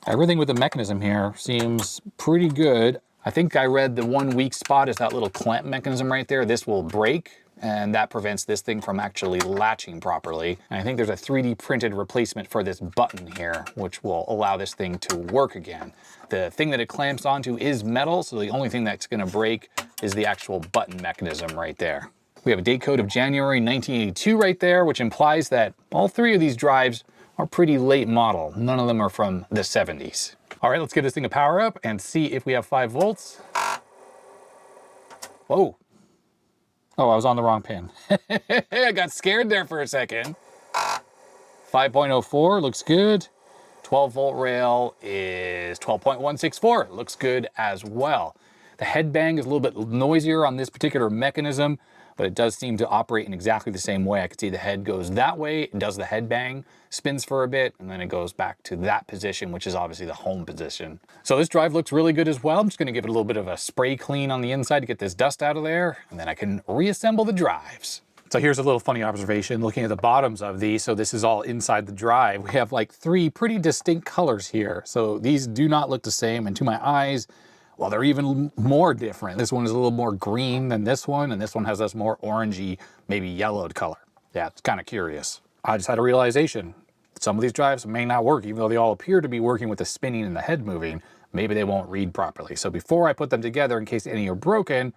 Everything with the mechanism here seems pretty good. I think I read the one weak spot is that little clamp mechanism right there. This will break, and that prevents this thing from actually latching properly. And I think there's a 3D printed replacement for this button here, which will allow this thing to work again. The thing that it clamps onto is metal, so the only thing that's gonna break is the actual button mechanism right there. We have a date code of January 1982 right there, which implies that all 3 of these drives are pretty late model. None of them are from the 70s. All right, let's give this thing a power up and see if we have 5 volts. Whoa. Oh, I was on the wrong pin. I got scared there for a second. 5.04 looks good. 12 volt rail is 12.164. Looks good as well. The head bang is a little bit noisier on this particular mechanism, but it does seem to operate in exactly the same way. I can see the head goes that way, it does the head bang, spins for a bit, and then it goes back to that position, which is obviously the home position. So this drive looks really good as well. I'm just gonna give it a little bit of a spray clean on the inside to get this dust out of there, and then I can reassemble the drives. So here's a little funny observation looking at the bottoms of these. So this is all inside the drive. We have like 3 pretty distinct colors here. So these do not look the same, and to my eyes, well, they're even more different. This one is a little more green than this one, and this one has this more orangey, maybe yellowed color. Yeah, it's kind of curious. I just had a realization. Some of these drives may not work, even though they all appear to be working with the spinning and the head moving. Maybe they won't read properly. So before I put them together, in case any are broken,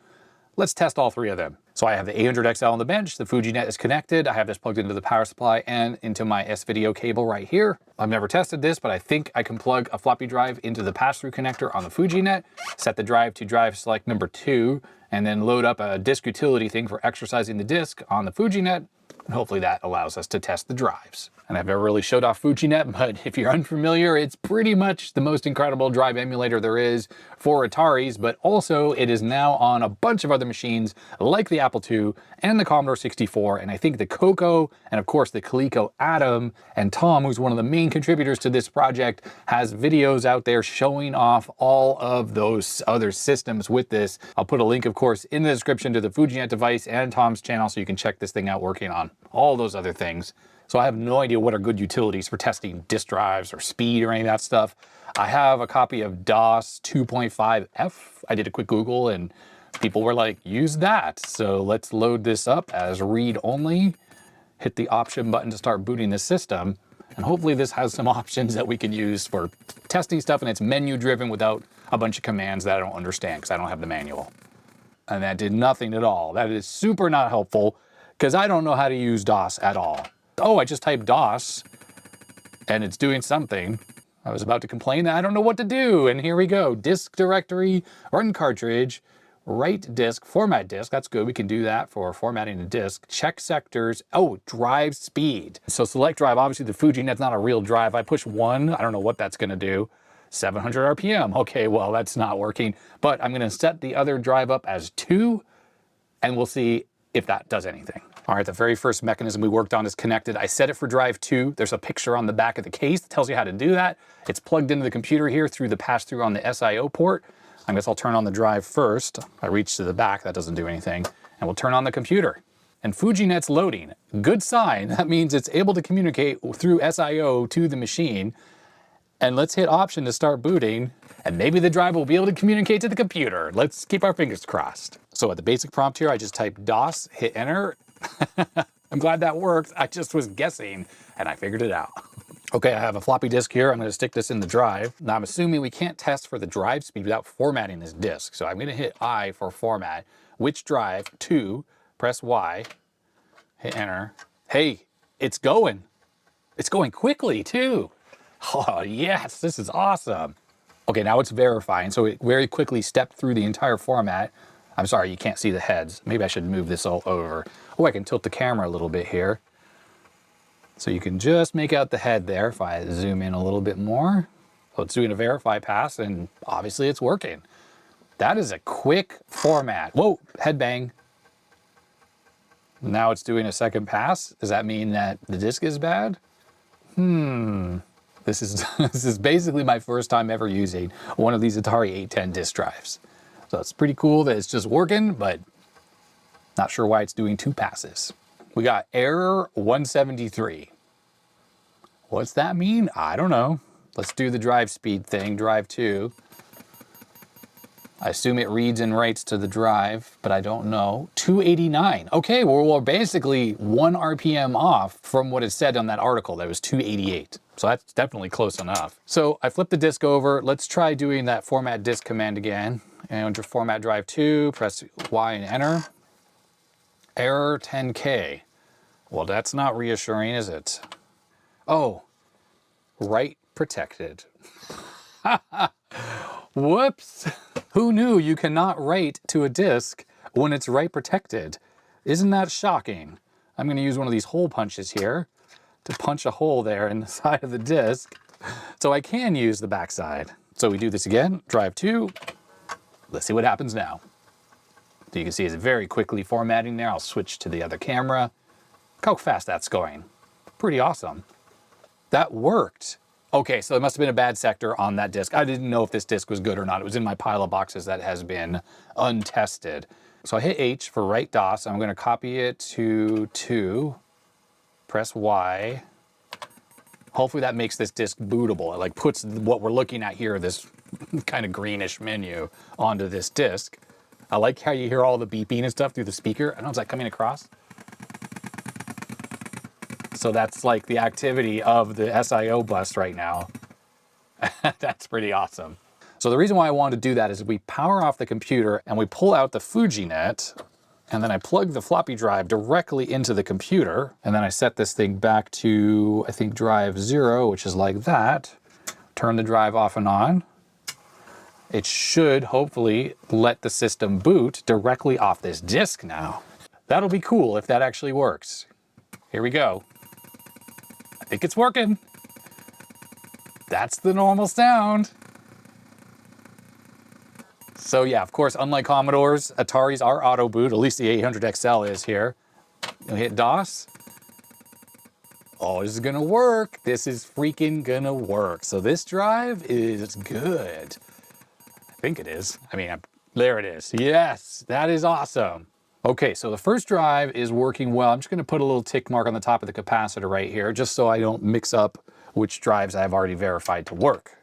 let's test all 3 of them. So I have the 800XL on the bench, the FujiNet is connected, I have this plugged into the power supply and into my S-Video cable right here. I've never tested this, but I think I can plug a floppy drive into the pass-through connector on the FujiNet, set the drive to drive select number 2, and then load up a disk utility thing for exercising the disk on the FujiNet, and hopefully that allows us to test the drives. And I've never really showed off FujiNet, but if you're unfamiliar, it's pretty much the most incredible drive emulator there is for Ataris, but also it is now on a bunch of other machines like the Apple II and the Commodore 64, and I think the Coco, and of course the Coleco Atom, and Thom, who's one of the main contributors to this project, has videos out there showing off all of those other systems with this. I'll put a link, of course, in the description to the FujiNet device and Thom's channel so you can check this thing out working on all those other things. So I have no idea what are good utilities for testing disk drives or speed or any of that stuff. I have a copy of DOS 2.5F. I did a quick Google and people were like, use that. So let's load this up as read only, hit the option button to start booting the system. And hopefully this has some options that we can use for testing stuff, and it's menu driven without a bunch of commands that I don't understand because I don't have the manual. And that did nothing at all. That is super not helpful because I don't know how to use DOS at all. Oh, I just typed DOS and it's doing something. I was about to complain that I don't know what to do. And here we go. Disk directory, run cartridge, write disk, format disk. That's good. We can do that for formatting a disk. Check sectors. Oh, drive speed. So select drive. Obviously the FujiNet's not a real drive. I push 1. I don't know what that's going to do. 700 RPM. Okay, well, that's not working. But I'm going to set the other drive up as 2 and we'll see if that does anything. All right, the very first mechanism we worked on is connected. I set it for drive 2. There's a picture on the back of the case that tells you how to do that. It's plugged into the computer here through the pass-through on the SIO port. I guess I'll turn on the drive first. I reach to the back, that doesn't do anything. And we'll turn on the computer. And FujiNet's loading. Good sign. That means it's able to communicate through SIO to the machine. And let's hit Option to start booting. And maybe the drive will be able to communicate to the computer. Let's keep our fingers crossed. So at the basic prompt here, I just typed DOS, hit enter. I'm glad that worked. I just was guessing and I figured it out. Okay, I have a floppy disk here. I'm going to stick this in the drive. Now I'm assuming we can't test for the drive speed without formatting this disk. So I'm going to hit I for format. Which drive? To, press Y, hit enter. Hey, it's going. It's going quickly too. Oh yes, this is awesome. Okay, now it's verifying. So it very quickly stepped through the entire format. I'm sorry, you can't see the heads. Maybe I should move this all over. Oh, I can tilt the camera a little bit here. So you can just make out the head there if I zoom in a little bit more. So it's doing a verify pass and obviously it's working. That is a quick format. Whoa, head bang. Now it's doing a second pass. Does that mean that the disk is bad? This is basically my first time ever using one of these Atari 810 disk drives. So it's pretty cool that it's just working, but not sure why it's doing two passes. We got error 173. What's that mean? I don't know. Let's do the drive speed thing, drive 2. I assume it reads and writes to the drive, but I don't know. 289. Okay, well, we're basically 1 RPM off from what it said on that article. That was 288. So that's definitely close enough. So I flipped the disk over. Let's try doing that format disk command again. And under format drive 2, press Y and enter. Error 10K. Well, that's not reassuring, is it? Oh, write protected. Whoops. Who knew you cannot write to a disk when it's write protected? Isn't that shocking? I'm going to use one of these hole punches here to punch a hole there in the side of the disk so I can use the backside. So we do this again, drive 2. Let's see what happens now. So you can see it's very quickly formatting there. I'll switch to the other camera. Look how fast that's going. Pretty awesome. That worked. Okay, so it must have been a bad sector on that disk. I didn't know if this disk was good or not. It was in my pile of boxes that has been untested. So I hit H for write DOS. I'm going to copy it to 2. Press Y. Hopefully that makes this disk bootable. It like puts what we're looking at here, this kind of greenish menu, onto this disk. I like how you hear all the beeping and stuff through the speaker. I don't know, is that coming across? So that's like the activity of the SIO bus right now. That's pretty awesome. So the reason why I wanted to do that is we power off the computer and we pull out the FujiNet, and then I plug the floppy drive directly into the computer, and then I set this thing back to, I think, drive 0, which is like that. Turn the drive off and on. It should hopefully let the system boot directly off this disk now. That'll be cool if that actually works. Here we go. I think it's working. That's the normal sound. So yeah, of course, unlike Commodores, Ataris are auto boot, at least the 800XL is here. You'll hit DOS. Oh, this is gonna work. This is freaking gonna work. So this drive is good. I think it is. I mean, there it is. Yes, that is awesome. Okay, so the first drive is working well. I'm just gonna put a little tick mark on the top of the capacitor right here, just so I don't mix up which drives I've already verified to work.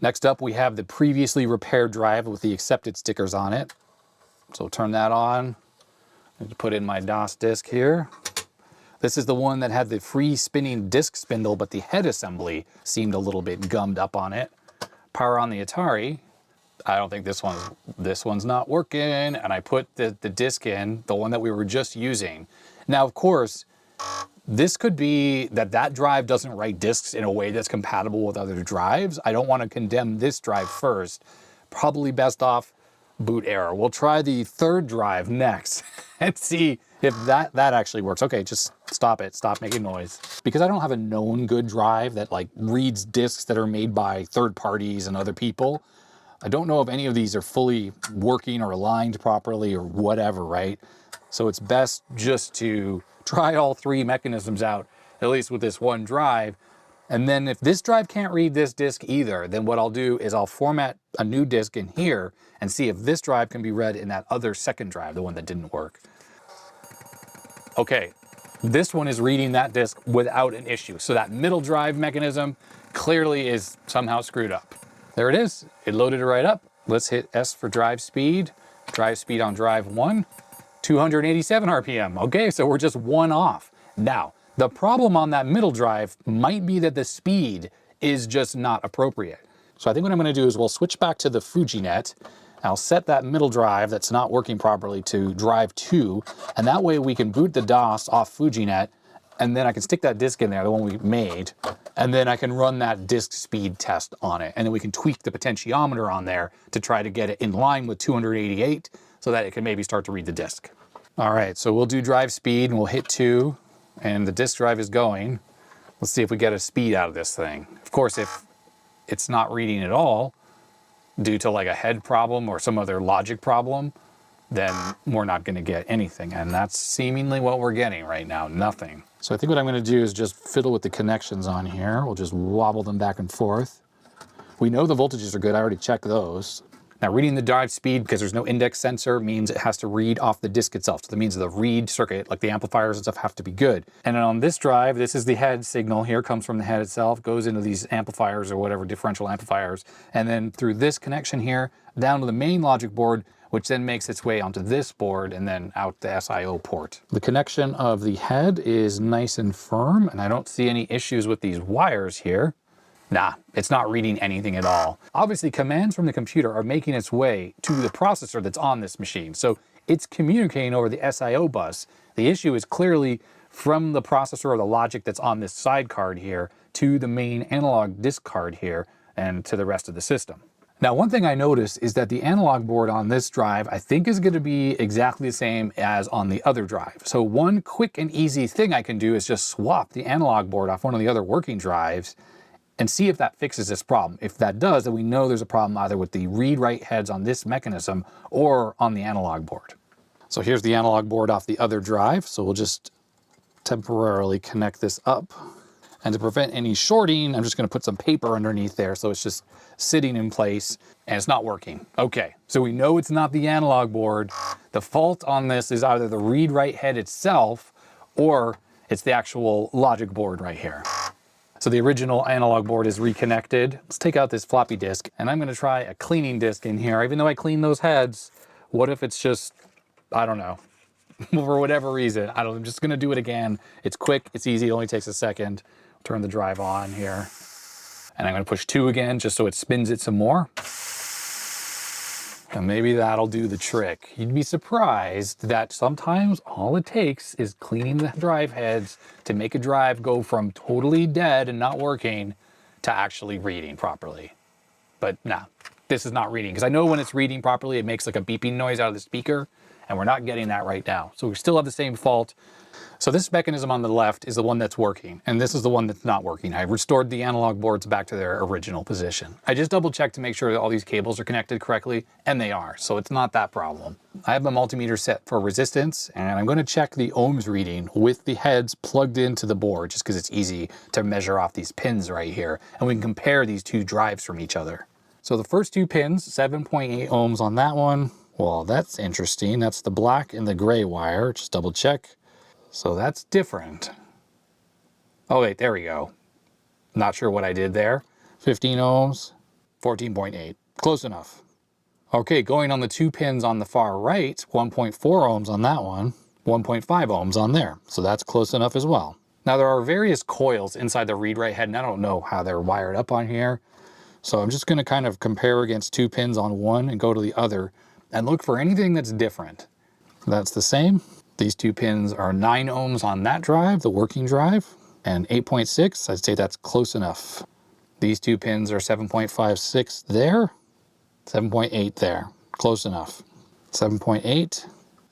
Next up, we have the previously repaired drive with the accepted stickers on it. So turn that on. I need to put in my DOS disk here. This is the one that had the free spinning disk spindle, but the head assembly seemed a little bit gummed up on it. Power on the Atari. I don't think this one's not working. And I put the disk in, the one that we were just using. Now, of course, this could be that drive doesn't write disks in a way that's compatible with other drives. I don't want to condemn this drive first. Probably best off boot error. We'll try the third drive next and see if that actually works. Okay, just stop it. Stop making noise. Because I don't have a known good drive that like reads disks that are made by third parties and other people, I don't know if any of these are fully working or aligned properly or whatever, right? So it's best just to try all three mechanisms out, at least with this one drive. And then if this drive can't read this disk either, then what I'll do is I'll format a new disk in here and see if this drive can be read in that other second drive, the one that didn't work. Okay, this one is reading that disk without an issue. So that middle drive mechanism clearly is somehow screwed up. There it is. It loaded it right up. Let's hit S for drive speed. Drive speed on drive 1, 287 RPM. Okay, so we're just one off. Now, the problem on that middle drive might be that the speed is just not appropriate. So I think what I'm going to do is we'll switch back to the FujiNet. I'll set that middle drive that's not working properly to drive 2, and that way we can boot the DOS off FujiNet, and then I can stick that disk in there, the one we made, and then I can run that disk speed test on it, and then we can tweak the potentiometer on there to try to get it in line with 288 so that it can maybe start to read the disk. All right, so we'll do drive speed, and we'll hit 2, and the disk drive is going. Let's see if we get a speed out of this thing. Of course, if it's not reading at all, due to like a head problem or some other logic problem, then we're not going to get anything. And that's seemingly what we're getting right now, nothing. So I think what I'm going to do is just fiddle with the connections on here. We'll just wobble them back and forth. We know the voltages are good. I already checked those. Now reading the drive speed, because there's no index sensor, means it has to read off the disk itself. So that means the read circuit, like the amplifiers and stuff, have to be good. And then on this drive, this is the head signal here, comes from the head itself, goes into these amplifiers or whatever, differential amplifiers. And then through this connection here, down to the main logic board, which then makes its way onto this board and then out the SIO port. The connection of the head is nice and firm, and I don't see any issues with these wires here. Nah, it's not reading anything at all. Obviously, commands from the computer are making its way to the processor that's on this machine. So it's communicating over the SIO bus. The issue is clearly from the processor or the logic that's on this side card here to the main analog disk card here and to the rest of the system. Now, one thing I noticed is that the analog board on this drive, I think, is going to be exactly the same as on the other drive. So one quick and easy thing I can do is just swap the analog board off one of the other working drives and see if that fixes this problem. If that does, then we know there's a problem either with the read-write heads on this mechanism or on the analog board. So here's the analog board off the other drive. So we'll just temporarily connect this up. And to prevent any shorting, I'm just going to put some paper underneath there so it's just sitting in place and it's not working. Okay, so we know it's not the analog board. The fault on this is either the read-write head itself or it's the actual logic board right here. So the original analog board is reconnected. Let's take out this floppy disk, and I'm going to try a cleaning disk in here. Even though I clean those heads, what if it's just, I don't know, for whatever reason. I'm just going to do it again. It's quick, it's easy, it only takes a second. Turn the drive on here. And I'm going to push 2 again just so it spins it some more. And maybe that'll do the trick. You'd be surprised that sometimes all it takes is cleaning the drive heads to make a drive go from totally dead and not working to actually reading properly. But nah, this is not reading. Because I know when it's reading properly, it makes like a beeping noise out of the speaker, and we're not getting that right now. So we still have the same fault. So this mechanism on the left is the one that's working, and this is the one that's not working. I restored the analog boards back to their original position. I just double checked to make sure that all these cables are connected correctly, and they are, so it's not that problem. I have my multimeter set for resistance, and I'm going to check the ohms reading with the heads plugged into the board, just because it's easy to measure off these pins right here, and we can compare these two drives from each other. So the first 2 pins, 7.8 ohms on that one. Well, that's interesting. That's the black and the gray wire. Just double check. So that's different. Oh wait, there we go. Not sure what I did there. 15 ohms, 14.8. Close enough. Okay, going on the 2 pins on the far right, 1.4 ohms on that one, 1.5 ohms on there. So that's close enough as well. Now there are various coils inside the read-write head, and I don't know how they're wired up on here. So I'm just going to kind of compare against 2 pins on one and go to the other and look for anything that's different. That's the same. These 2 pins are 9 ohms on that drive, the working drive, and 8.6. I'd say that's close enough. These 2 pins are 7.56 there, 7.8 there, close enough. 7.8,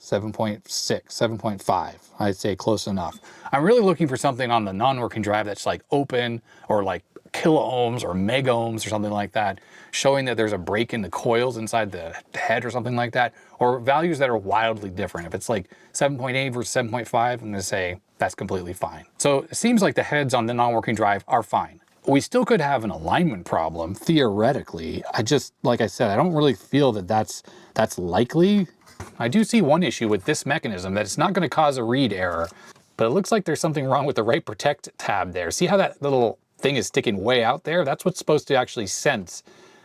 7.6, 7.5. I'd say close enough. I'm really looking for something on the non-working drive that's like open or like kilo ohms or mega ohms or something like that, showing that there's a break in the coils inside the head or something like that, or values that are wildly different. If it's like 7.8 versus 7.5, I'm going to say that's completely fine. So it seems like the heads on the non-working drive are fine. We still could have an alignment problem, theoretically. I just, like I said, I don't really feel that that's likely. I do see one issue with this mechanism, that it's not going to cause a read error, but it looks like there's something wrong with the write protect tab there. See how that little thing is sticking way out there? That's what's supposed to actually sense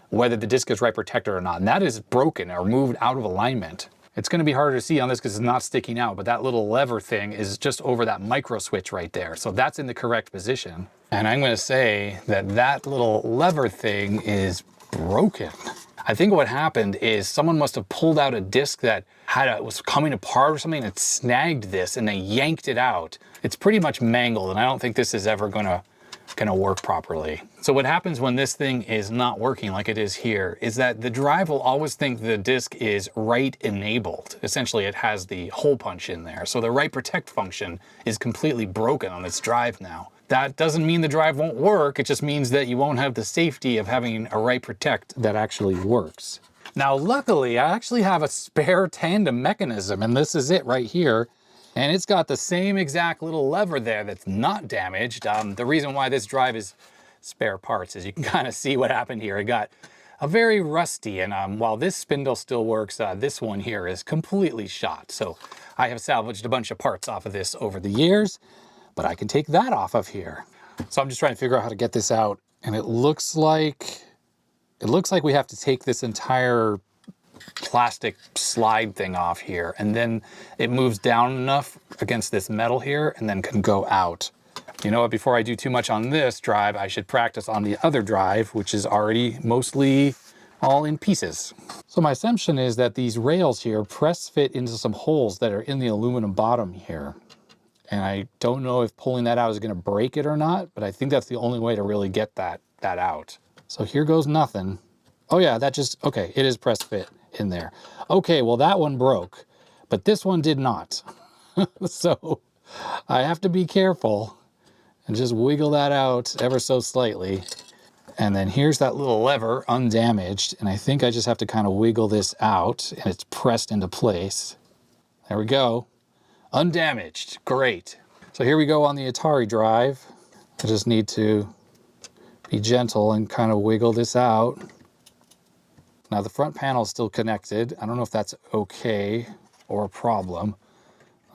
whether the disk is write protected or not, and that is broken or moved out of alignment. It's going to be harder to see on this because it's not sticking out, but that little lever thing is just over that micro switch right there. So that's in the correct position. And I'm going to say that that little lever thing is broken. I think what happened is someone must have pulled out a disc that was coming apart or something and snagged this and they yanked it out. It's pretty much mangled, and I don't think this is ever gonna work properly. So what happens when this thing is not working like it is here is that the drive will always think the disk is write enabled. Essentially, it has the hole punch in there. So the write protect function is completely broken on this drive now. That doesn't mean the drive won't work, it just means that you won't have the safety of having a write protect that actually works. Now luckily, I actually have a spare tandem mechanism, and this is it right here. And it's got the same exact little lever there that's not damaged. The reason why this drive is spare parts is you can kind of see what happened here. It got a very rusty, and while this spindle still works, this one here is completely shot. So I have salvaged a bunch of parts off of this over the years, but I can take that off of here. So I'm just trying to figure out how to get this out. And it looks like we have to take this entire plastic slide thing off here, and then it moves down enough against this metal here and then can go out. You know what, before I do too much on this drive, I should practice on the other drive, which is already mostly all in pieces. So my assumption is that these rails here press fit into some holes that are in the aluminum bottom here. And I don't know if pulling that out is going to break it or not, but I think that's the only way to really get that out. So here goes nothing. Oh yeah, okay, it is press fit in there. Okay, well that one broke, but this one did not. So I have to be careful and just wiggle that out ever so slightly. And then here's that little lever undamaged, and I think I just have to kind of wiggle this out, and it's pressed into place. There we go. Undamaged, great. So here we go on the Atari drive. I just need to be gentle and kind of wiggle this out. Now the front panel is still connected. I don't know if that's okay or a problem.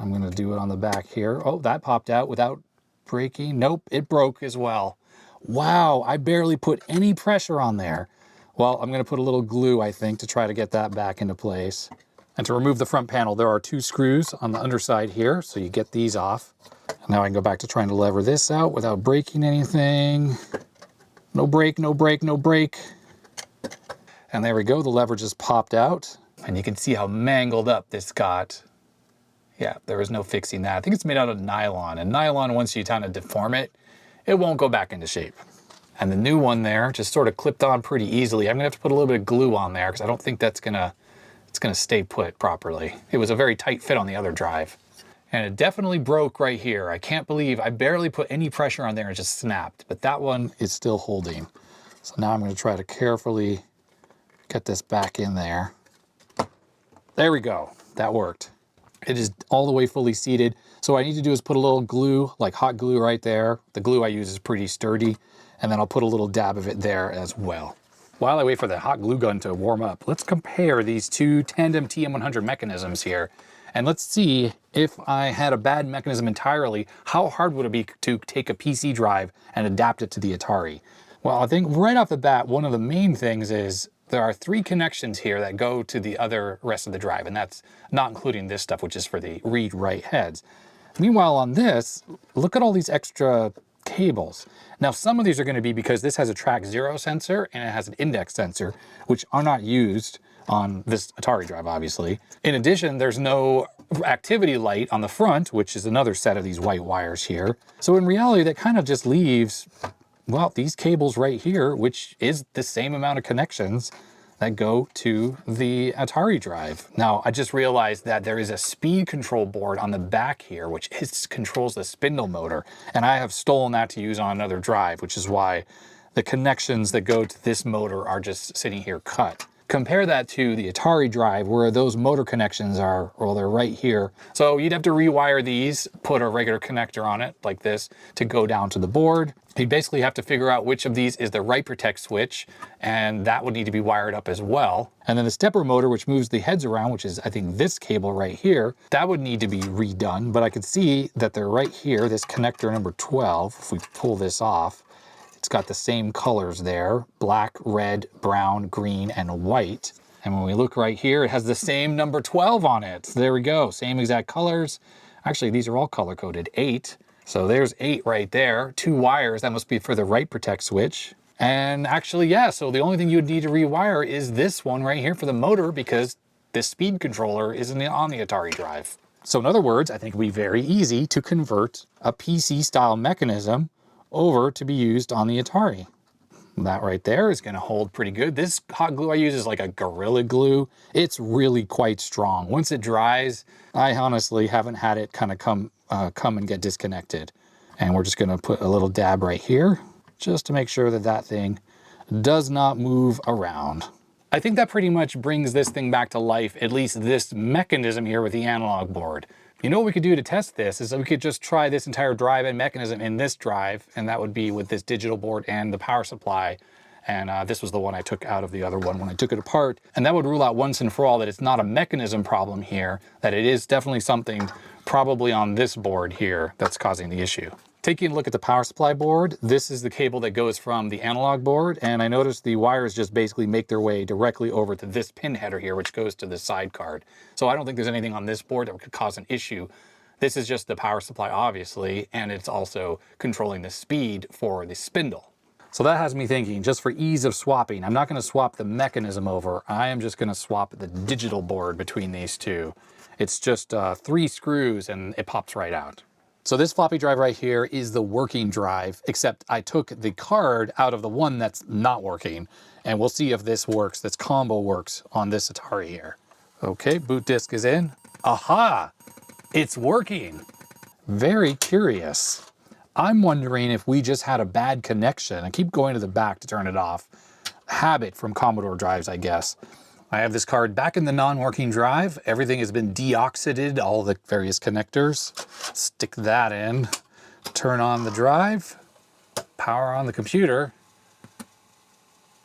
I'm gonna do it on the back here. Oh, that popped out without breaking. Nope, it broke as well. Wow, I barely put any pressure on there. Well, I'm gonna put a little glue, I think, to try to get that back into place. And to remove the front panel, there are 2 screws on the underside here, so you get these off. And now I can go back to trying to lever this out without breaking anything. No break, no break, no break. And there we go, the lever just popped out. And you can see how mangled up this got. Yeah, there was no fixing that. I think it's made out of nylon, and nylon, once you kind of deform it, it won't go back into shape. And the new one there just sort of clipped on pretty easily. I'm gonna have to put a little bit of glue on there because I don't think it's gonna stay put properly. It was a very tight fit on the other drive. And it definitely broke right here. I can't believe I barely put any pressure on there and it just snapped, but that one is still holding. So now I'm gonna try to carefully get this back in there. There we go, that worked. It is all the way fully seated. So what I need to do is put a little glue, like hot glue right there. The glue I use is pretty sturdy, and then I'll put a little dab of it there as well. While I wait for the hot glue gun to warm up, let's compare these 2 tandem TM100 mechanisms here. And let's see, if I had a bad mechanism entirely, how hard would it be to take a PC drive and adapt it to the Atari? Well, I think right off the bat, one of the main things is there are 3 connections here that go to the rest of the drive, and that's not including this stuff, which is for the read-write heads. Meanwhile, on this, look at all these extra cables. Now, some of these are going to be because this has a track 0 sensor and it has an index sensor, which are not used on this Atari drive, obviously. In addition, there's no activity light on the front, which is another set of these white wires here. So in reality, that kind of just leaves, well, these cables right here, which is the same amount of connections that go to the Atari drive. Now, I just realized that there is a speed control board on the back here, which controls the spindle motor. And I have stolen that to use on another drive, which is why the connections that go to this motor are just sitting here cut. Compare that to the Atari drive where those motor connections are, well, they're right here. So you'd have to rewire these, put a regular connector on it like this to go down to the board. You'd basically have to figure out which of these is the right protect switch, and that would need to be wired up as well. And then the stepper motor, which moves the heads around, which is I think this cable right here, that would need to be redone, but I could see that they're right here, this connector number 12, if we pull this off, it's got the same colors there, black, red, brown, green, and white. And when we look right here, it has the same number 12 on it. So there we go, same exact colors. Actually, these are all color coded, 8. So there's 8 right there, 2 wires, that must be for the right protect switch. And actually, yeah, so the only thing you would need to rewire is this one right here for the motor because this speed controller isn't on the Atari drive. So in other words, I think it would be very easy to convert a PC style mechanism over to be used on the Atari. That right there is going to hold pretty good. This hot glue I use is like a Gorilla Glue. It's really quite strong. Once it dries, I honestly haven't had it kind of come and get disconnected. And we're just going to put a little dab right here just to make sure that that thing does not move around. I think that pretty much brings this thing back to life, at least this mechanism here with the analog board. You know what we could do to test this is that we could just try this entire drive and mechanism in this drive, and that would be with this digital board and the power supply. And this was the one I took out of the other one when I took it apart. And that would rule out once and for all that it's not a mechanism problem here, that it is definitely something probably on this board here that's causing the issue. Taking a look at the power supply board, this is the cable that goes from the analog board, and I noticed the wires just basically make their way directly over to this pin header here, which goes to the side card. So I don't think there's anything on this board that could cause an issue. This is just the power supply, obviously, and it's also controlling the speed for the spindle. So that has me thinking, just for ease of swapping, I'm not going to swap the mechanism over. I am just going to swap the digital board between these two. It's just 3 screws and it pops right out. So this floppy drive right here is the working drive, except I took the card out of the one that's not working. And we'll see if this works, this combo works on this Atari here. Okay, boot disk is in. Aha! It's working. Very curious. I'm wondering if we just had a bad connection. I keep going to the back to turn it off. Habit from Commodore drives, I guess. I have this card back in the non-working drive. Everything has been deoxidated, all the various connectors. Stick that in, turn on the drive, power on the computer,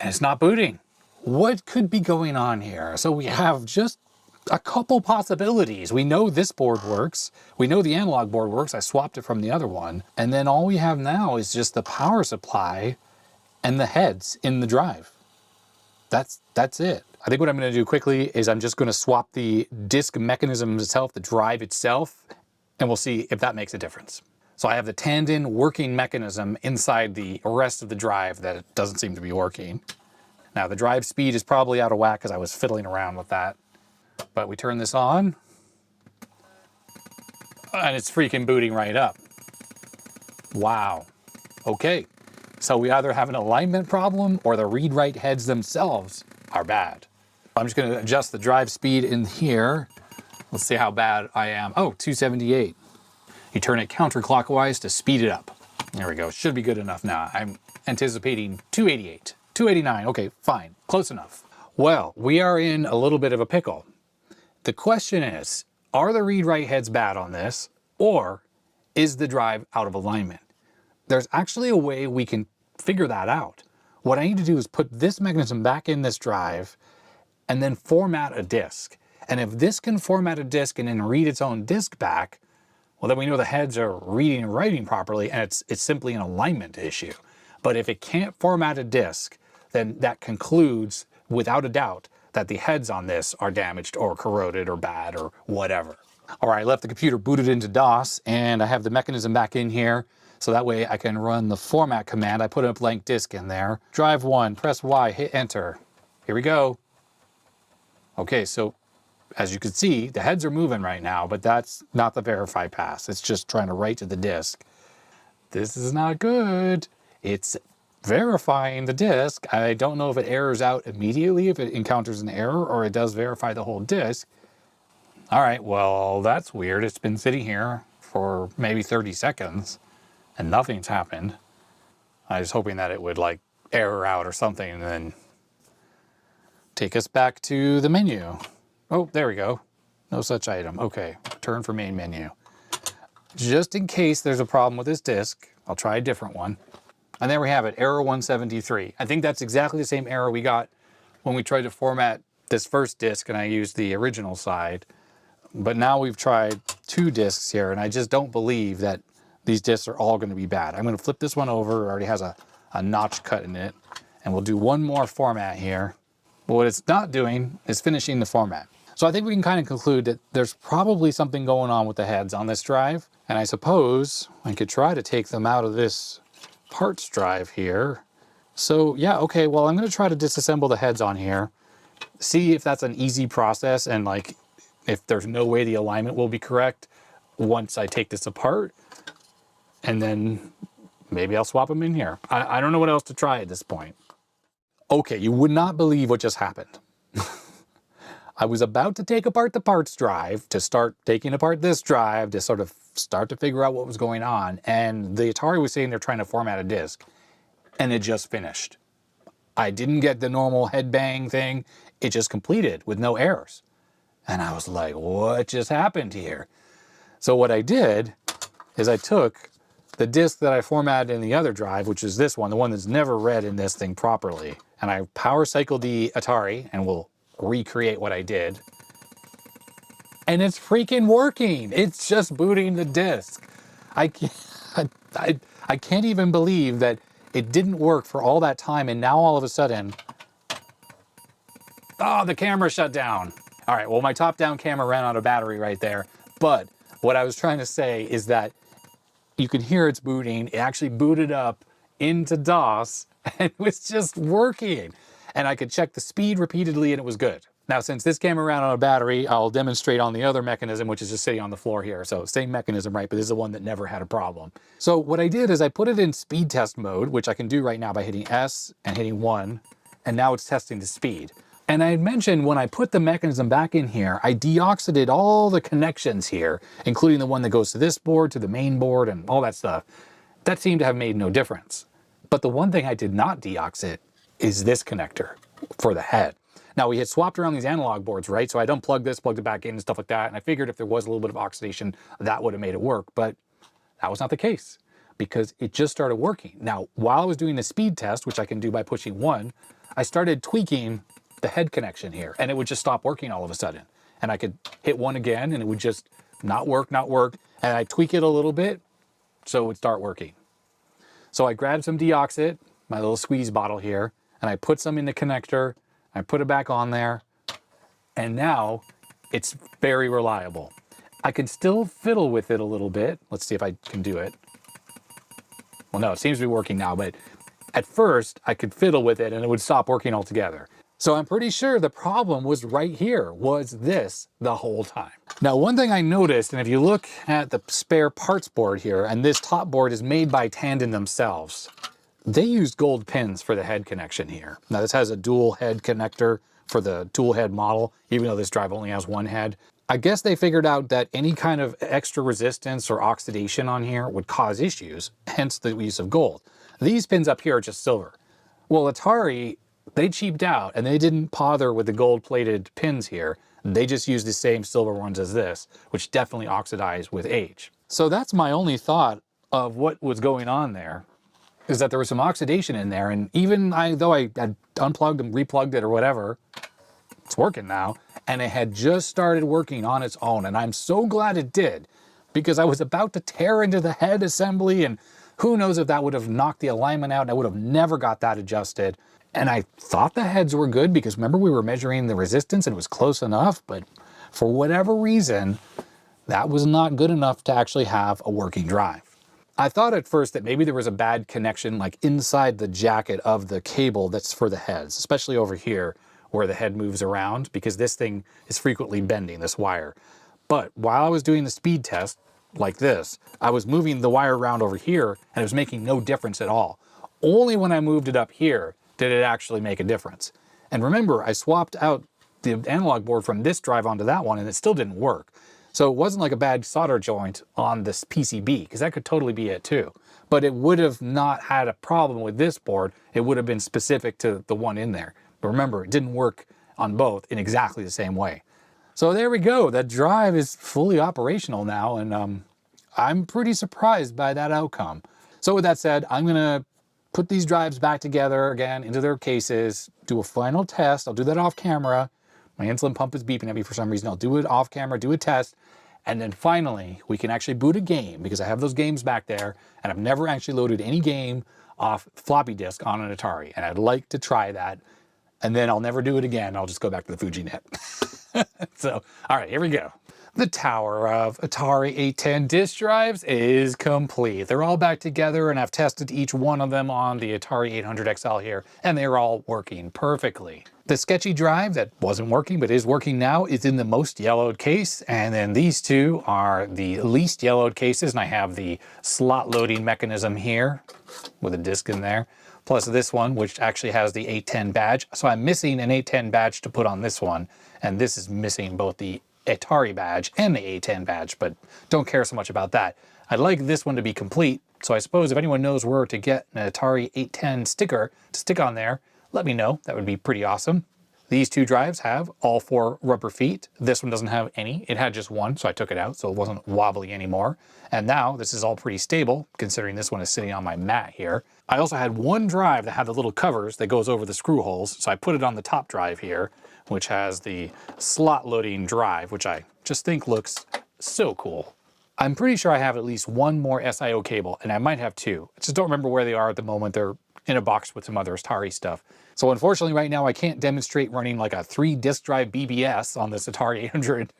and it's not booting. What could be going on here? So we have just a couple possibilities. We know this board works. We know the analog board works. I swapped it from the other one. And then all we have now is just the power supply and the heads in the drive. That's it. I think what I'm going to do quickly is I'm just going to swap the disk mechanism itself, the drive itself, and we'll see if that makes a difference. So I have the tandem working mechanism inside the rest of the drive that doesn't seem to be working. Now the drive speed is probably out of whack because I was fiddling around with that. But we turn this on, and it's freaking booting right up. Wow. Okay. So we either have an alignment problem or the read-write heads themselves are bad. I'm just going to adjust the drive speed in here. Let's see how bad I am. Oh, 278. You turn it counterclockwise to speed it up. There we go. Should be good enough now. I'm anticipating 288. 289. Okay, fine. Close enough. Well, we are in a little bit of a pickle. The question is, are the read-write heads bad on this, or is the drive out of alignment? There's actually a way we can figure that out. What I need to do is put this mechanism back in this drive and then format a disk. And if this can format a disk and then read its own disk back, well, then we know the heads are reading and writing properly, and it's simply an alignment issue. But if it can't format a disk, then that concludes, without a doubt, that the heads on this are damaged or corroded or bad or whatever. All right, I left the computer booted into DOS, and I have the mechanism back in here, so that way I can run the format command. I put a blank disk in there. Drive 1, press Y, hit enter. Here we go. Okay, so as you can see, the heads are moving right now, but that's not the verify pass. It's just trying to write to the disk. This is not good. It's verifying the disk. I don't know if it errors out immediately if it encounters an error, or it does verify the whole disk. All right, well, that's weird. It's been sitting here for maybe 30 seconds and nothing's happened. I was hoping that it would like error out or something and then take us back to the menu. Oh, there we go. No such item. Okay, turn for main menu. Just in case there's a problem with this disk, I'll try a different one. And there we have it, error 173. I think that's exactly the same error we got when we tried to format this first disk and I used the original side. But now we've tried 2 disks here, and I just don't believe that these disks are all going to be bad. I'm going to flip this one over. It already has a notch cut in it. And we'll do one more format here. But what it's not doing is finishing the format. So I think we can kind of conclude that there's probably something going on with the heads on this drive. And I suppose I could try to take them out of this parts drive here. So yeah, okay, well, I'm going to try to disassemble the heads on here. See if that's an easy process and like if there's no way the alignment will be correct once I take this apart. And then maybe I'll swap them in here. I don't know what else to try at this point. Okay, you would not believe what just happened. I was about to take apart the parts drive to start taking apart this drive to sort of start to figure out what was going on. And the Atari was saying they're trying to format a disk. And it just finished. I didn't get the normal head bang thing. It just completed with no errors. And I was like, what just happened here? So what I did is I took the disk that I formatted in the other drive, which is this one, the one that's never read in this thing properly. And I power cycled the Atari and we'll recreate what I did. And it's freaking working. It's just booting the disk. I can't even believe that it didn't work for all that time. And now all of a sudden, oh, the camera shut down. All right, well, my top-down camera ran out of battery right there. But what I was trying to say is that you can hear it's booting. It actually booted up into DOS and it was just working. And I could check the speed repeatedly and it was good. Now, since this camera ran out of battery, I'll demonstrate on the other mechanism, which is just sitting on the floor here. So same mechanism, right? But this is the one that never had a problem. So what I did is I put it in speed test mode, which I can do right now by hitting S and hitting 1. And now it's testing the speed. And I had mentioned when I put the mechanism back in here, I deoxidated all the connections here, including the one that goes to this board, to the main board, and all that stuff. That seemed to have made no difference. But the one thing I did not deoxidate is this connector for the head. Now, we had swapped around these analog boards, right? So I'd unplugged this, plugged it back in and stuff like that. And I figured if there was a little bit of oxidation, that would have made it work. But that was not the case because it just started working. Now, while I was doing the speed test, which I can do by pushing 1, I started tweaking the head connection here and it would just stop working all of a sudden. And I could hit 1 again and it would just not work. And I tweak it a little bit so it would start working. So I grabbed some Deoxit, my little squeeze bottle here, and I put some in the connector. I put it back on there, and now it's very reliable. I can still fiddle with it a little bit. Let's see if I can do it. Well, no, it seems to be working now, but at first I could fiddle with it and it would stop working altogether. So I'm pretty sure the problem was right here, was this the whole time. Now, one thing I noticed, and if you look at the spare parts board here, and this top board is made by Tandon themselves, they used gold pins for the head connection here. Now, this has a dual head connector for the dual head model, even though this drive only has 1 head. I guess they figured out that any kind of extra resistance or oxidation on here would cause issues, hence the use of gold. These pins up here are just silver. Well, Atari, they cheaped out and they didn't bother with the gold-plated pins here. They just used the same silver ones as this, which definitely oxidize with age. So that's my only thought of what was going on there, is that there was some oxidation in there. And even though I had unplugged and replugged it or whatever, it's working now. And it had just started working on its own. And I'm so glad it did, because I was about to tear into the head assembly and who knows if that would have knocked the alignment out and I would have never got that adjusted. And I thought the heads were good because remember we were measuring the resistance and it was close enough, but for whatever reason, that was not good enough to actually have a working drive. I thought at first that maybe there was a bad connection like inside the jacket of the cable that's for the heads, especially over here where the head moves around, because this thing is frequently bending, this wire. But while I was doing the speed test like this, I was moving the wire around over here and it was making no difference at all. Only when I moved it up here did it actually make a difference. And remember, I swapped out the analog board from this drive onto that one and it still didn't work. So it wasn't like a bad solder joint on this PCB, because that could totally be it too. But it would have not had a problem with this board. It would have been specific to the one in there. But remember, it didn't work on both in exactly the same way. So there we go. That drive is fully operational now, and I'm pretty surprised by that outcome. So with that said, I'm gonna put these drives back together again into their cases, do a final test. I'll do that off camera. My insulin pump is beeping at me for some reason. I'll do it off camera, do a test, and then finally we can actually boot a game, because I have those games back there, and I've never actually loaded any game off floppy disk on an Atari, and I'd like to try that, and then I'll never do it again. I'll just go back to the FujiNet. So, all right, here we go. The tower of Atari 810 disk drives is complete. They're all back together, and I've tested each one of them on the Atari 800 XL here, and they're all working perfectly. The sketchy drive that wasn't working but is working now is in the most yellowed case, and then these two are the least yellowed cases, and I have the slot loading mechanism here with a disk in there, plus this one, which actually has the 810 badge. So I'm missing an 810 badge to put on this one, and this is missing both the Atari badge and the 810 badge, but don't care so much about that. I'd like this one to be complete, so I suppose if anyone knows where to get an Atari 810 sticker to stick on there, let me know. That would be pretty awesome. These two drives have all 4 rubber feet. This one doesn't have any. It had just one, so I took it out, so it wasn't wobbly anymore. And now this is all pretty stable, considering this one is sitting on my mat here. I also had one drive that had the little covers that goes over the screw holes, so I put it on the top drive here, which has the slot loading drive, which I just think looks so cool. I'm pretty sure I have at least one more SIO cable, and I might have 2. I just don't remember where they are at the moment. They're in a box with some other Atari stuff. So unfortunately right now I can't demonstrate running like a 3 disk drive BBS on this Atari 800,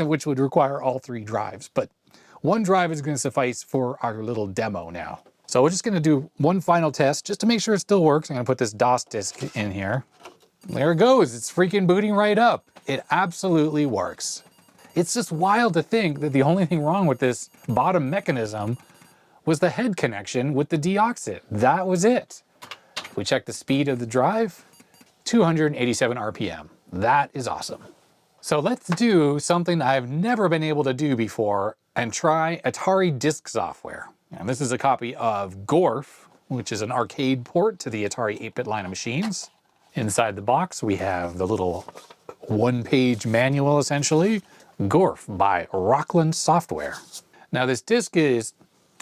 which would require all 3 drives. But one drive is going to suffice for our little demo now. So we're just going to do one final test just to make sure it still works. I'm going to put this DOS disk in here. There it goes. It's freaking booting right up. It absolutely works. It's just wild to think that the only thing wrong with this bottom mechanism was the head connection with the Deoxit. That was it. If we check the speed of the drive, 287 RPM. That is awesome. So let's do something I've never been able to do before and try Atari disk software. And this is a copy of Gorf, which is an arcade port to the Atari 8-bit line of machines. Inside the box, we have the little one-page manual, essentially, Gorf by Rockland Software. Now this disc is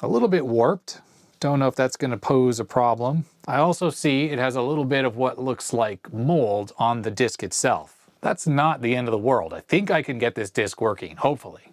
a little bit warped. Don't know if that's going to pose a problem. I also see it has a little bit of what looks like mold on the disc itself. That's not the end of the world. I think I can get this disc working, hopefully.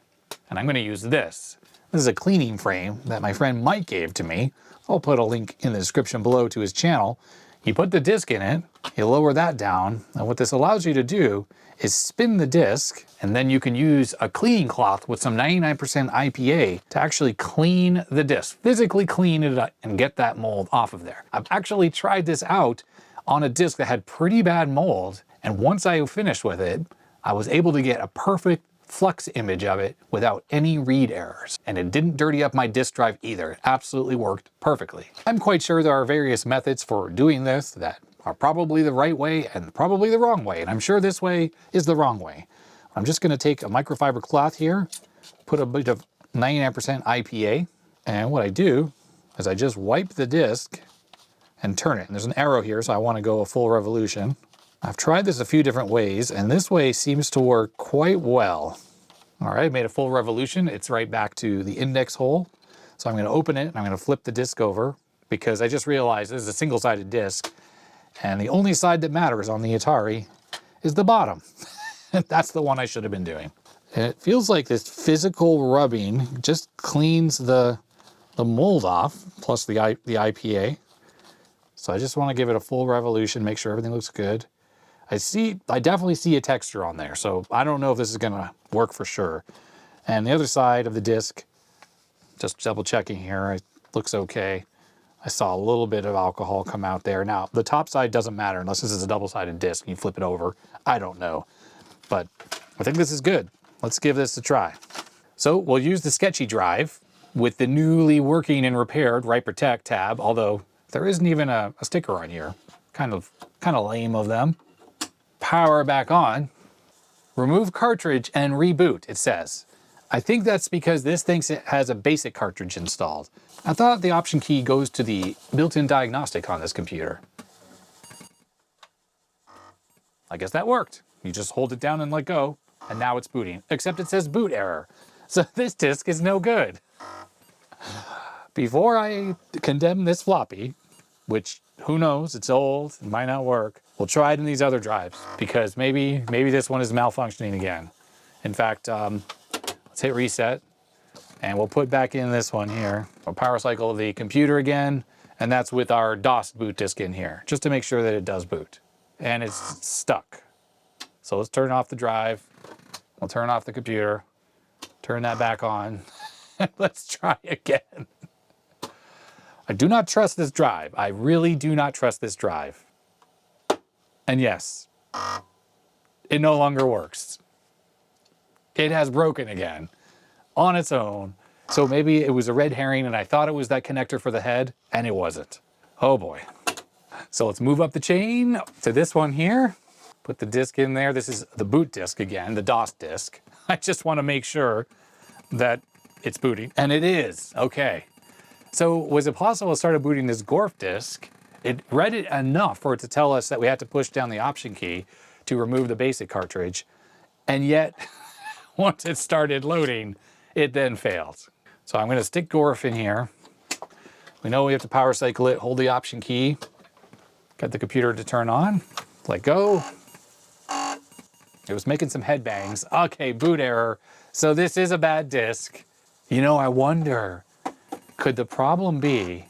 And I'm going to use this. This is a cleaning frame that my friend Mike gave to me. I'll put a link in the description below to his channel. You put the disc in it, you lower that down, and what this allows you to do is spin the disc, and then you can use a cleaning cloth with some 99% IPA to actually clean the disc, physically clean it up and get that mold off of there. I've actually tried this out on a disc that had pretty bad mold, and once I finished with it, I was able to get a perfect flux image of it without any read errors. And it didn't dirty up my disk drive either. It absolutely worked perfectly. I'm quite sure there are various methods for doing this that are probably the right way and probably the wrong way. And I'm sure this way is the wrong way. I'm just going to take a microfiber cloth here, put a bit of 99% IPA, and what I do is I just wipe the disc and turn it. And there's an arrow here, so I want to go a full revolution. I've tried this a few different ways, and this way seems to work quite well. All right, made a full revolution. It's right back to the index hole. So I'm going to open it, and I'm going to flip the disc over, because I just realized this is a single-sided disc, and the only side that matters on the Atari is the bottom. That's the one I should have been doing. And it feels like this physical rubbing just cleans the mold off, plus the IPA. So I just want to give it a full revolution, make sure everything looks good. I definitely see a texture on there, so I don't know if this is going to work for sure. And the other side of the disc, just double checking here, it looks okay. I saw a little bit of alcohol come out there. Now, the top side doesn't matter unless this is a double-sided disc and you flip it over. I don't know, but I think this is good. Let's give this a try. So we'll use the sketchy drive with the newly working and repaired Write Protect tab, although there isn't even a sticker on here. Kind of lame of them. Power back on. Remove cartridge and reboot, it says. I think that's because this thinks it has a basic cartridge installed. I thought the option key goes to the built-in diagnostic on this computer. I guess that worked. You just hold it down and let go, and now it's booting. Except it says boot error. So this disk is no good. Before I condemn this floppy, which who knows, it's old, it might not work, we'll try it in these other drives, because maybe this one is malfunctioning again. In fact, let's hit reset, and we'll put back in this one here. We'll power cycle the computer again, and that's with our DOS boot disk in here, just to make sure that it does boot. And it's stuck. So let's turn off the drive. We'll turn off the computer, turn that back on, and let's try again. I do not trust this drive. I really do not trust this drive. And yes, it no longer works. It has broken again on its own. So maybe it was a red herring and I thought it was that connector for the head, and it wasn't. Oh boy. So let's move up the chain to this one here. Put the disk in there. This is the boot disk again, the DOS disk. I just want to make sure that it's booting. And it is. Okay. So was it possible to start booting this Gorf disk? It read it enough for it to tell us that we had to push down the option key to remove the basic cartridge. And yet, once it started loading, it then failed. So I'm going to stick Gorf in here. We know we have to power cycle it, hold the option key, get the computer to turn on, let go. It was making some head bangs. Okay, boot error. So this is a bad disk. You know, I wonder, could the problem be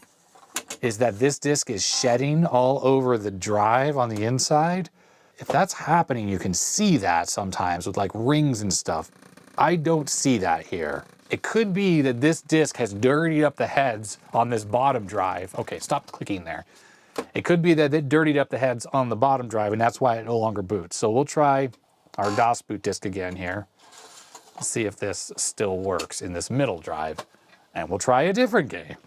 is that this disk is shedding all over the drive on the inside? If that's happening, you can see that sometimes with like rings and stuff. I don't see that here. It could be that this disk has dirtied up the heads on this bottom drive. Okay, stop clicking there. It could be that it dirtied up the heads on the bottom drive and that's why it no longer boots. So we'll try our DOS boot disk again here. Let's see if this still works in this middle drive. And we'll try a different game.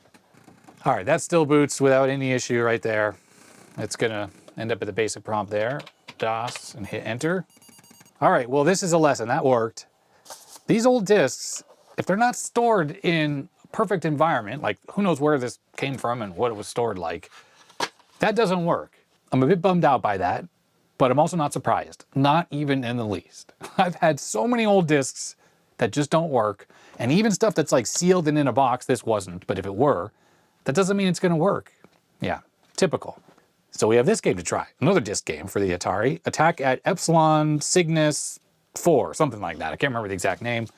All right, that still boots without any issue right there. It's gonna end up at the basic prompt there. DOS and hit enter. All right, well, this is a lesson. That worked. These old disks, if they're not stored in a perfect environment, like who knows where this came from and what it was stored like, that doesn't work. I'm a bit bummed out by that, but I'm also not surprised. Not even in the least. I've had so many old disks that just don't work, and even stuff that's like sealed and in a box, this wasn't, but if it were, that doesn't mean it's gonna work. Yeah, typical. So we have this game to try, another disc game for the Atari, Attack at Epsilon Cygnus 4, something like that. I can't remember the exact name.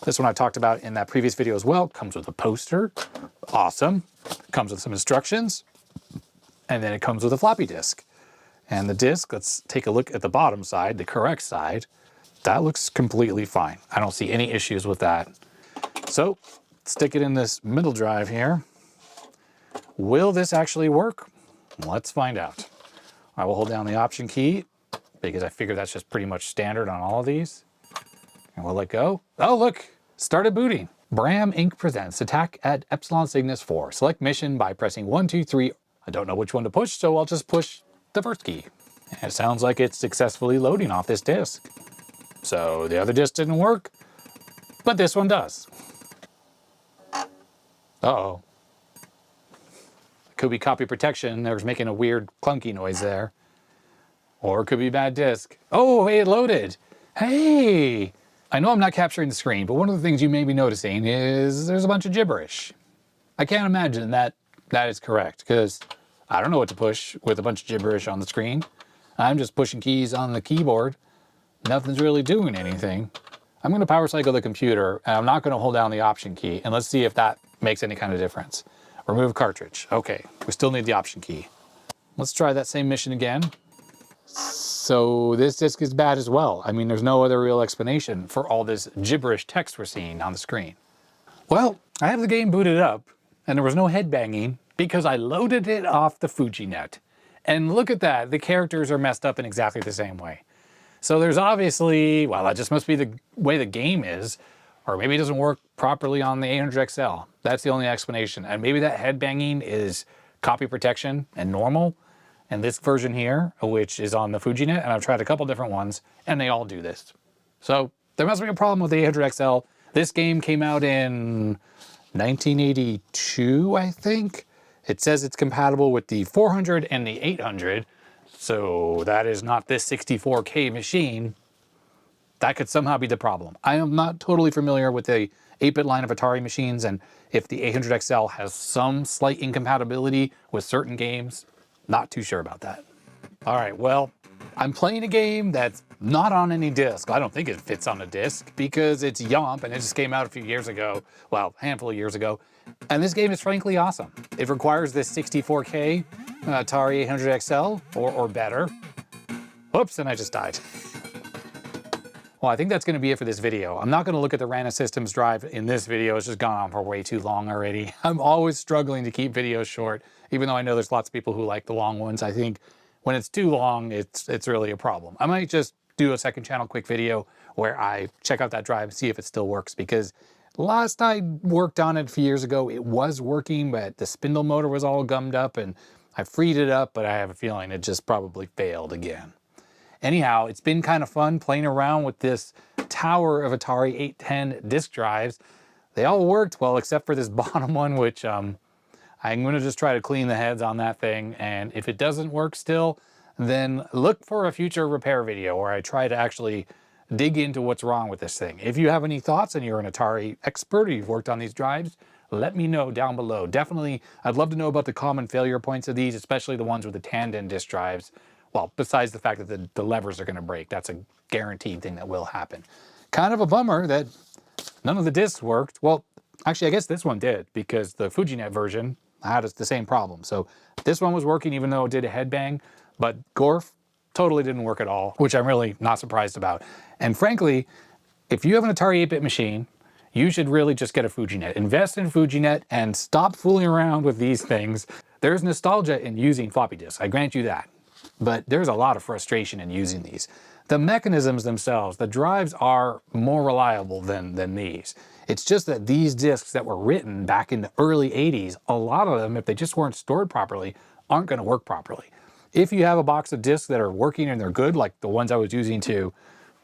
This one I talked about in that previous video as well. Comes with a poster, awesome. Comes with some instructions, and then it comes with a floppy disk. And the disk, let's take a look at the bottom side, the correct side. That looks completely fine. I don't see any issues with that. So, stick it in this middle drive here. Will this actually work? Let's find out. I will hold down the option key because I figure that's just pretty much standard on all of these. And we'll let go. Oh, look, started booting. Bram Inc. presents Attack at Epsilon Cygnus 4. Select mission by pressing 1, 2, 3. I don't know which one to push, so I'll just push the first key. And it sounds like it's successfully loading off this disk. So the other disk didn't work, but this one does. Uh-oh. Could be copy protection. There was making a weird clunky noise there. Or it could be bad disk. Oh, hey, it loaded. Hey! I know I'm not capturing the screen, but one of the things you may be noticing is there's a bunch of gibberish. I can't imagine that is correct, because I don't know what to push with a bunch of gibberish on the screen. I'm just pushing keys on the keyboard. Nothing's really doing anything. I'm going to power cycle the computer, and I'm not going to hold down the option key, and let's see if that makes any kind of difference. Remove cartridge. Okay, we still need the option key. Let's try that same mission again. So this disk is bad as well. I mean, there's no other real explanation for all this gibberish text we're seeing on the screen. Well, I have the game booted up, and there was no head banging because I loaded it off the FujiNet. And look at that, the characters are messed up in exactly the same way. So there's obviously, well, that just must be the way the game is, or maybe it doesn't work properly on the 800XL. That's the only explanation. And maybe that head banging is copy protection and normal. And this version here, which is on the FujiNet, and I've tried a couple different ones, and they all do this. So there must be a problem with the 800XL. This game came out in 1982, I think. It says it's compatible with the 400 and the 800. So that is not this 64K machine. That could somehow be the problem. I am not totally familiar with the 8-bit line of Atari machines, and if the 800XL has some slight incompatibility with certain games, not too sure about that. All right, well, I'm playing a game that's not on any disc. I don't think it fits on a disc because it's Yomp and it just came out a few years ago. Well, a handful of years ago. And this game is frankly awesome. It requires this 64K Atari 800XL or better. Whoops, and I just died. Well, I think that's going to be it for this video. I'm not going to look at the Rana Systems drive in this video. It's just gone on for way too long already. I'm always struggling to keep videos short, even though I know there's lots of people who like the long ones. I think when it's too long, it's really a problem. I might just do a second channel quick video where I check out that drive and see if it still works, because last I worked on it a few years ago, it was working, but the spindle motor was all gummed up and I freed it up, but I have a feeling it just probably failed again. Anyhow, it's been kind of fun playing around with this tower of Atari 810 disk drives. They all worked well, except for this bottom one, which I'm going to just try to clean the heads on that thing. And if it doesn't work still, then look for a future repair video where I try to actually dig into what's wrong with this thing. If you have any thoughts and you're an Atari expert or you've worked on these drives, let me know down below. Definitely, I'd love to know about the common failure points of these, especially the ones with the tandem disk drives. Well, besides the fact that the levers are going to break, that's a guaranteed thing that will happen. Kind of a bummer that none of the discs worked. Well, actually, I guess this one did, because the FujiNet version had the same problem. So this one was working even though it did a headbang, but Gorf totally didn't work at all, which I'm really not surprised about. And frankly, if you have an Atari 8-bit machine, you should really just get a FujiNet. Invest in FujiNet and stop fooling around with these things. There's nostalgia in using floppy disks, I grant you that. But there's a lot of frustration in using these. The mechanisms themselves, the drives are more reliable than these. It's just that these disks that were written back in the early 80s, a lot of them, if they just weren't stored properly, aren't going to work properly. If you have a box of disks that are working and they're good, like the ones I was using to,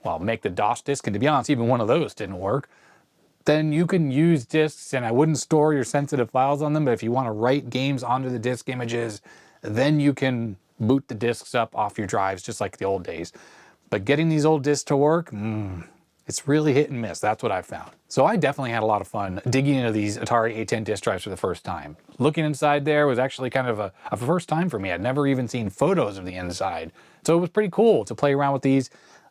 well, make the DOS disk, and to be honest, even one of those didn't work, then you can use disks, and I wouldn't store your sensitive files on them, but if you want to write games onto the disk images, then you can boot the disks up off your drives just like the old days. But getting these old disks to work, it's really hit and miss. That's what I've found. So I definitely had a lot of fun digging into these Atari 810 disk drives for the first time. Looking inside there was actually kind of a first time for me. I'd never even seen photos of the inside. So it was pretty cool to play around with these.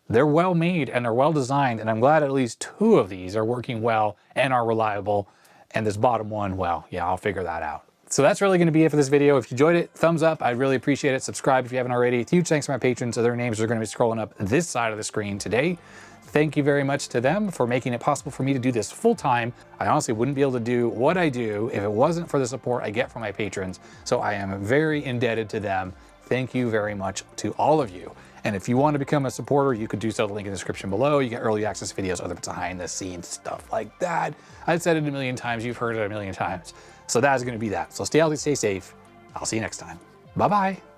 They're well made and they're well designed, and I'm glad at least 2 of these are working well and are reliable. And this bottom one, well, yeah, I'll figure that out. So that's really going to be it for this video. If you enjoyed it, thumbs up. I'd really appreciate it. Subscribe if you haven't already. Huge thanks to my patrons. So their names are going to be scrolling up this side of the screen today. Thank you very much to them for making it possible for me to do this full time. I honestly wouldn't be able to do what I do if it wasn't for the support I get from my patrons. So I am very indebted to them. Thank you very much to all of you. And if you want to become a supporter, you could do so. The link in the description below. You get early access videos, other behind the scenes stuff like that. I've said it a million times. You've heard it a million times. So that's going to be that. So stay healthy, stay safe. I'll see you next time. Bye-bye.